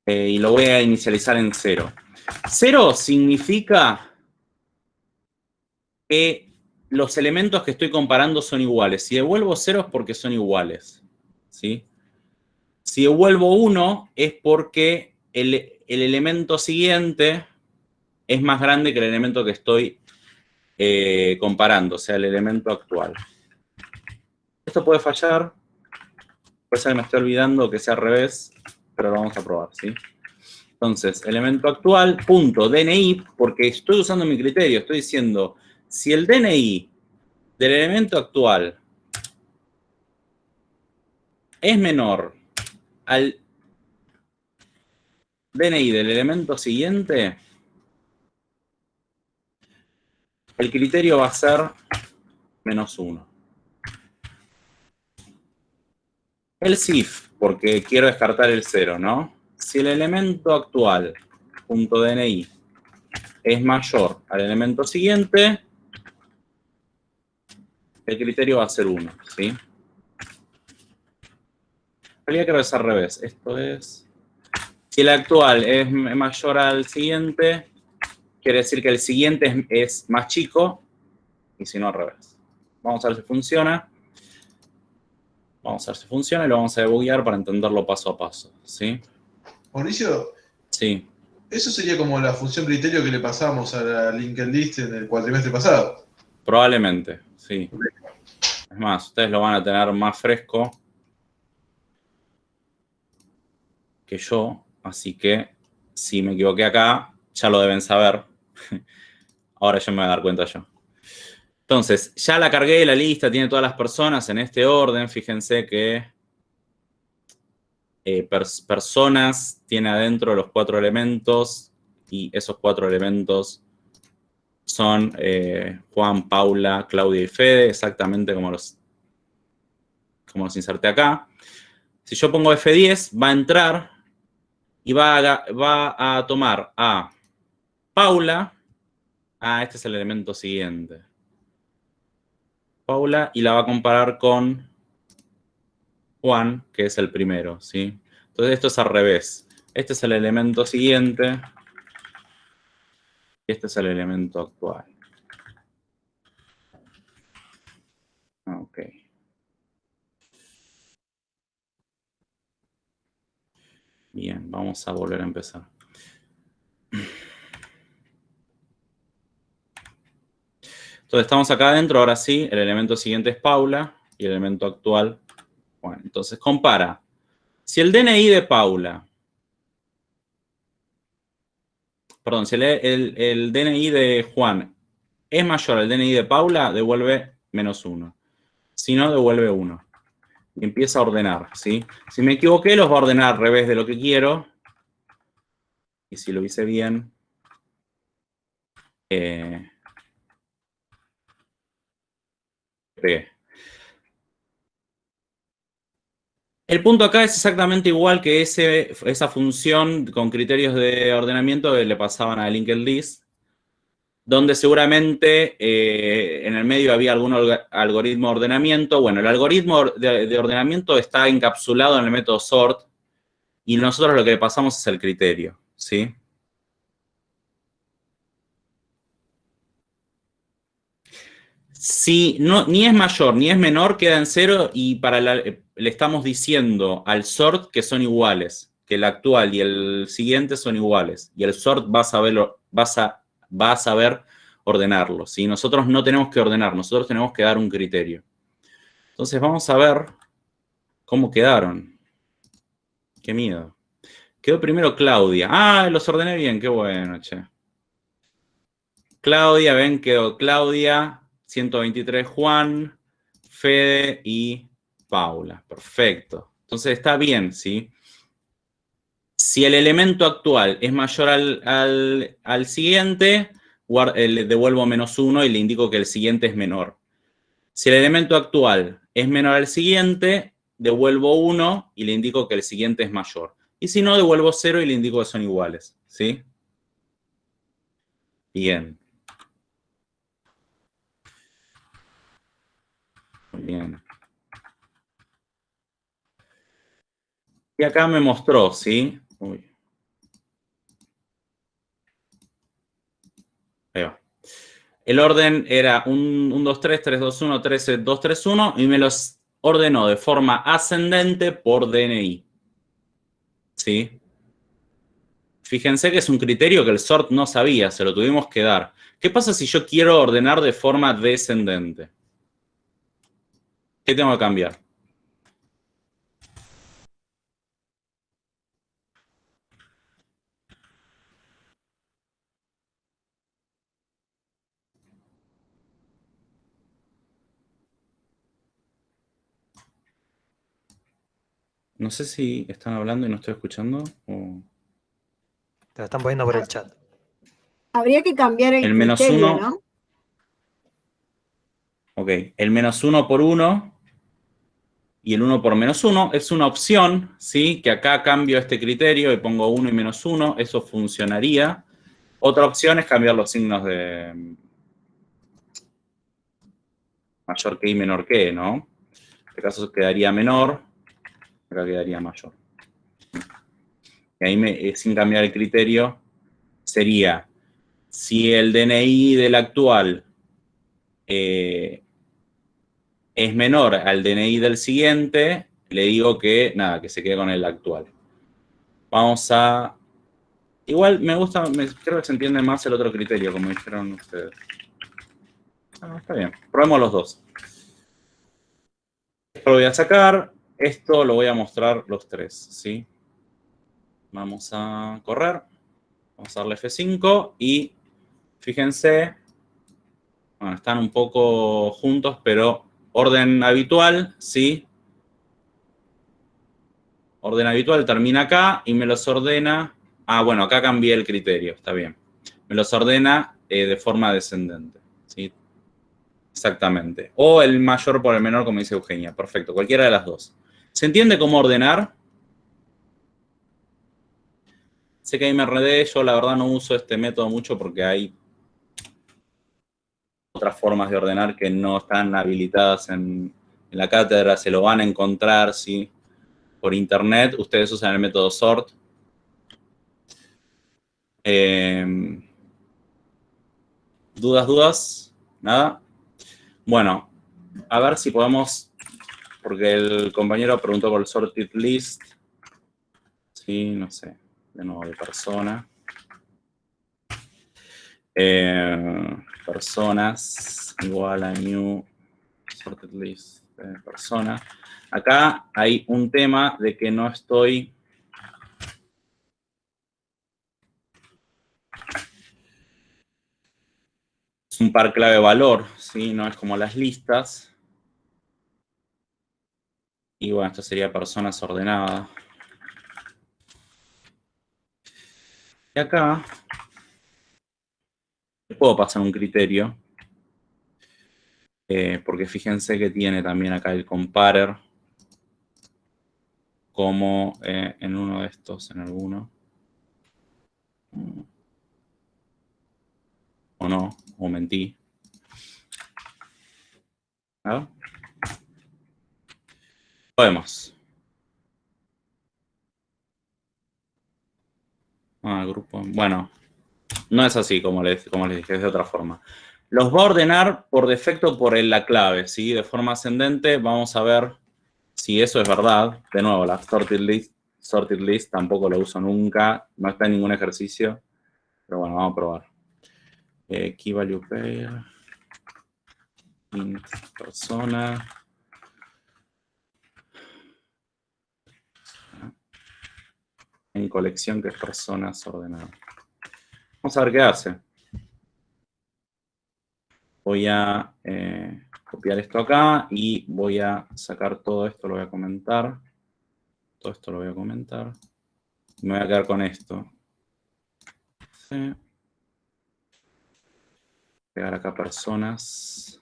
Y lo voy a inicializar en 0. 0 significa que los elementos que estoy comparando son iguales. Si devuelvo 0 es porque son iguales. ¿Sí? Si devuelvo 1 es porque el elemento siguiente es más grande que el elemento que estoy comparando, o sea, el elemento actual. Esto puede fallar, puede ser que me estoy olvidando que sea al revés, pero lo vamos a probar, ¿sí? Entonces, elemento actual, punto, DNI, porque estoy usando mi criterio, estoy diciendo, si el DNI del elemento actual es menor al DNI del elemento siguiente, el criterio va a ser -1. El SIF, porque quiero descartar el 0, ¿no? Si el elemento actual, punto DNI, es mayor al elemento siguiente, el criterio va a ser 1, ¿sí? En realidad creo que es al revés. Esto es... Si el actual es mayor al siguiente, quiere decir que el siguiente es más chico, y si no, al revés. Vamos a ver si funciona. Vamos a ver si funciona y lo vamos a debuguear para entenderlo paso a paso, ¿sí? Mauricio, Sí. eso sería como la función criterio que le pasamos a la linked list en el cuatrimestre pasado. Probablemente, sí. Es más, ustedes lo van a tener más fresco que yo, así que si me equivoqué acá, ya lo deben saber. Ahora yo me voy a dar cuenta yo. Entonces, ya la cargué, la lista tiene todas las personas en este orden. Fíjense que personas tiene adentro los 4 elementos y esos 4 elementos son Juan, Paula, Claudia y Fede, exactamente como los inserté acá. Si yo pongo F10, va a entrar y va a tomar a Paula. Este es el elemento siguiente. Paula, y la va a comparar con Juan, que es el primero, ¿sí? Entonces esto es al revés. Este es el elemento siguiente y este es el elemento actual. Ok. Bien, vamos a volver a empezar. Entonces estamos acá adentro, ahora sí, el elemento siguiente es Paula y el elemento actual, Juan. Entonces compara. Si el DNI de Paula, perdón, si el DNI de Juan es mayor al DNI de Paula, devuelve -1. Si no, devuelve 1. Y empieza a ordenar, ¿sí? Si me equivoqué, los va a ordenar al revés de lo que quiero. Y si lo hice bien, pegué. El punto acá es exactamente igual que esa función con criterios de ordenamiento que le pasaban a linked list, donde seguramente en el medio había algún algoritmo de ordenamiento. Bueno, el algoritmo de ordenamiento está encapsulado en el método sort y nosotros lo que le pasamos es el criterio, ¿sí? Si no, ni es mayor ni es menor, queda en 0 y le estamos diciendo al sort que son iguales, que el actual y el siguiente son iguales. Y el sort va a saber ordenarlo, ¿sí? Nosotros no tenemos que ordenar, nosotros tenemos que dar un criterio. Entonces vamos a ver cómo quedaron. Qué miedo. Quedó primero Claudia. Los ordené bien, qué bueno, che. Claudia, ven, quedó Claudia, 123 Juan, Fede y Paula. Perfecto. Entonces está bien, ¿sí? Si el elemento actual es mayor al siguiente, le devuelvo -1 y le indico que el siguiente es menor. Si el elemento actual es menor al siguiente, devuelvo 1 y le indico que el siguiente es mayor. Y si no, devuelvo 0 y le indico que son iguales, ¿sí? Bien. Bien. Y acá me mostró, ¿sí? Uy. Ahí va. El orden era 1, 2, 3, 3, 2, 1, 13, 2, 3, 1 y me los ordenó de forma ascendente por DNI. ¿Sí? Fíjense que es un criterio que el sort no sabía, se lo tuvimos que dar. ¿Qué pasa si yo quiero ordenar de forma descendente? ¿Qué tengo que cambiar? No sé si están hablando y no estoy escuchando. O... Te lo están poniendo por el chat. Habría que cambiar el El menos criterio, 1. ¿no? Ok, el menos 1 por 1 y el 1 por menos 1 es una opción, ¿sí? Que acá cambio este criterio y pongo 1 y menos 1, eso funcionaría. Otra opción es cambiar los signos de mayor que y menor que, ¿no? En este caso quedaría menor, acá quedaría mayor. Y ahí, sin cambiar el criterio, sería, si el DNI del actual es menor al DNI del siguiente, le digo que, nada, que se quede con el actual. Vamos a... Igual me gusta, creo que se entiende más el otro criterio, como dijeron ustedes. Está bien, probemos los dos. Esto lo voy a sacar, esto lo voy a mostrar los tres, ¿sí? Vamos a correr, vamos a darle F5 y fíjense, bueno, están un poco juntos, pero orden habitual, ¿sí? Orden habitual termina acá y me los ordena... Ah, bueno, acá cambié el criterio, está bien. Me los ordena de forma descendente, ¿sí? Exactamente. O el mayor por el menor, como dice Eugenia. Perfecto, cualquiera de las dos. ¿Se entiende cómo ordenar? Sé que ahí me enredé, yo la verdad no uso este método mucho porque hay otras formas de ordenar que no están habilitadas en la cátedra, se lo van a encontrar, ¿sí? Por internet, ustedes usan el método sort. ¿Dudas? ¿Nada? Bueno, a ver si podemos, porque el compañero preguntó por el sorted list. Sí, no sé, de nuevo de persona. Personas igual a new sorted list de persona. Acá hay un tema de que no estoy... Es un par clave valor, ¿sí? No es como las listas. Y bueno, esto sería personas ordenadas. Y acá puedo pasar un criterio. Porque fíjense que tiene también acá el comparer como en uno de estos, en alguno. O no, o mentí. ¿Ah? Podemos. Grupo. Bueno, no es así como les dije, es de otra forma. Los va a ordenar por defecto por la clave, ¿sí? De forma ascendente, vamos a ver si eso es verdad. De nuevo, la sorted list tampoco lo uso nunca, no está en ningún ejercicio. Pero bueno, vamos a probar. Key value pair. Int persona. En colección que es personas ordenadas. Vamos a ver qué hace. Voy a copiar esto acá y voy a sacar todo esto, lo voy a comentar. Todo esto lo voy a comentar. Me voy a quedar con esto. Sí. Pegar acá personas.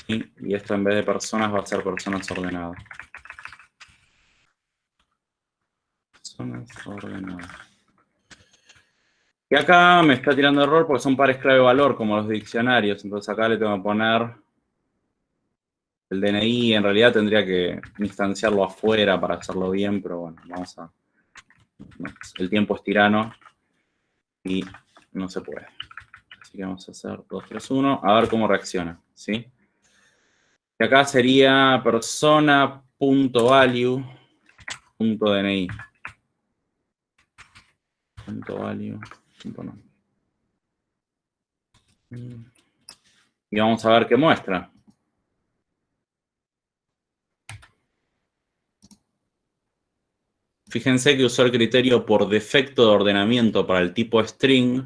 ¿sí? Y esto en vez de personas va a ser personas ordenadas. Personas ordenadas. Y acá me está tirando error porque son pares clave-valor como los diccionarios. Entonces acá le tengo que poner el DNI. En realidad tendría que instanciarlo afuera para hacerlo bien, pero bueno, vamos a... El tiempo es tirano y no se puede. Así que vamos a hacer 2, 3, 1. A ver cómo reacciona, ¿sí? Y acá sería persona.value.dni. .value. Y vamos a ver qué muestra. Fíjense que usó el criterio por defecto de ordenamiento para el tipo string,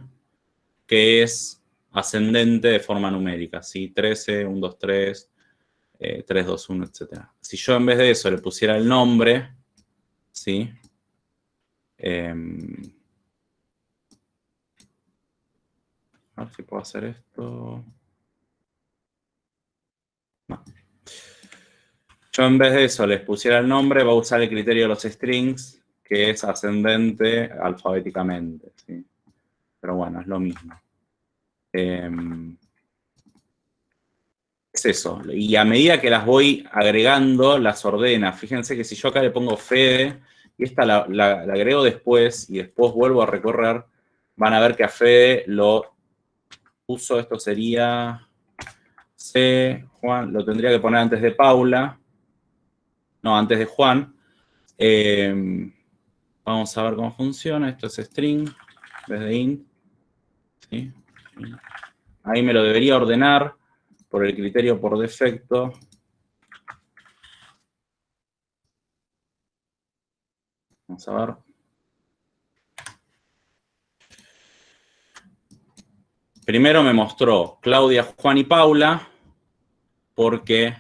que es ascendente de forma numérica, ¿sí? 13, 1, 2, 3, 3, 2, 1, etc. Si yo en vez de eso le pusiera el nombre, ¿sí? A ver si puedo hacer esto. No. Yo en vez de eso les pusiera el nombre, va a usar el criterio de los strings, que es ascendente alfabéticamente, ¿sí? Pero bueno, es lo mismo. Es eso. Y a medida que las voy agregando, las ordena. Fíjense que si yo acá le pongo Fede, y esta la agrego después, y después vuelvo a recorrer, van a ver que a Fede lo uso, esto sería C, Juan, lo tendría que poner antes de Paula. No, antes de Juan. Vamos a ver cómo funciona. Esto es string, desde int. ¿Sí? Ahí me lo debería ordenar por el criterio por defecto. Vamos a ver. Primero me mostró Claudia, Juan y Paula, porque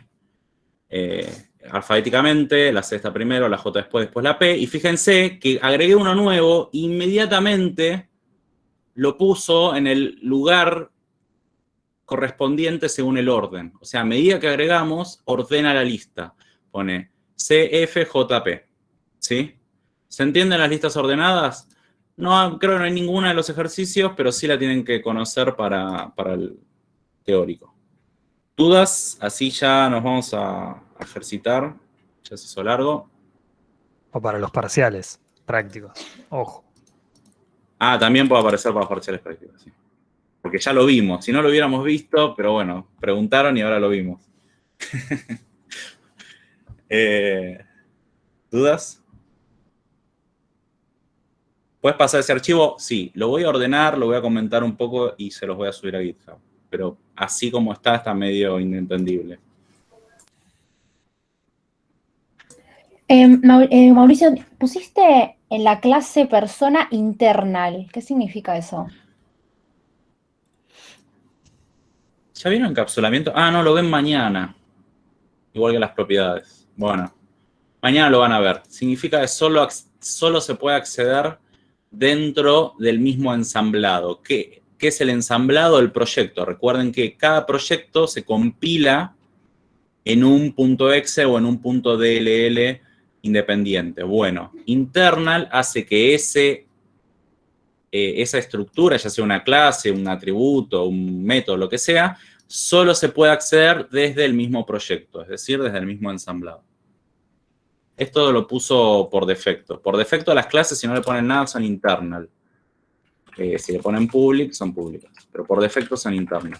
alfabéticamente, la C está primero, la J después la P, y fíjense que agregué uno nuevo, inmediatamente lo puso en el lugar correspondiente según el orden. O sea, a medida que agregamos, ordena la lista. Pone CFJP, ¿sí? ¿Se entienden las listas ordenadas? No, creo que no hay ninguna de los ejercicios, pero sí la tienen que conocer para el teórico. ¿Dudas? Así ya nos vamos a ejercitar. Ya se hizo largo. O para los parciales prácticos. Ojo. Ah, también puede aparecer para parciales prácticos, sí. Porque ya lo vimos. Si no lo hubiéramos visto, pero bueno, preguntaron y ahora lo vimos. ¿Dudas? ¿Puedes pasar ese archivo? Sí, lo voy a ordenar, lo voy a comentar un poco y se los voy a subir a GitHub. Pero así como está medio inentendible. Mauricio, pusiste en la clase persona internal. ¿Qué significa eso? ¿Ya vieron encapsulamiento? Ah, no, lo ven mañana. Igual que las propiedades. Bueno, mañana lo van a ver. Significa que solo se puede acceder dentro del mismo ensamblado. ¿Qué es el ensamblado del proyecto? Recuerden que cada proyecto se compila en un .exe o en un .dll independiente. Bueno, internal hace que esa estructura, ya sea una clase, un atributo, un método, lo que sea, solo se puede acceder desde el mismo proyecto, es decir, desde el mismo ensamblado. Esto lo puso por defecto. Por defecto las clases, si no le ponen nada, son internal. Si le ponen public, son públicas. Pero por defecto son internal.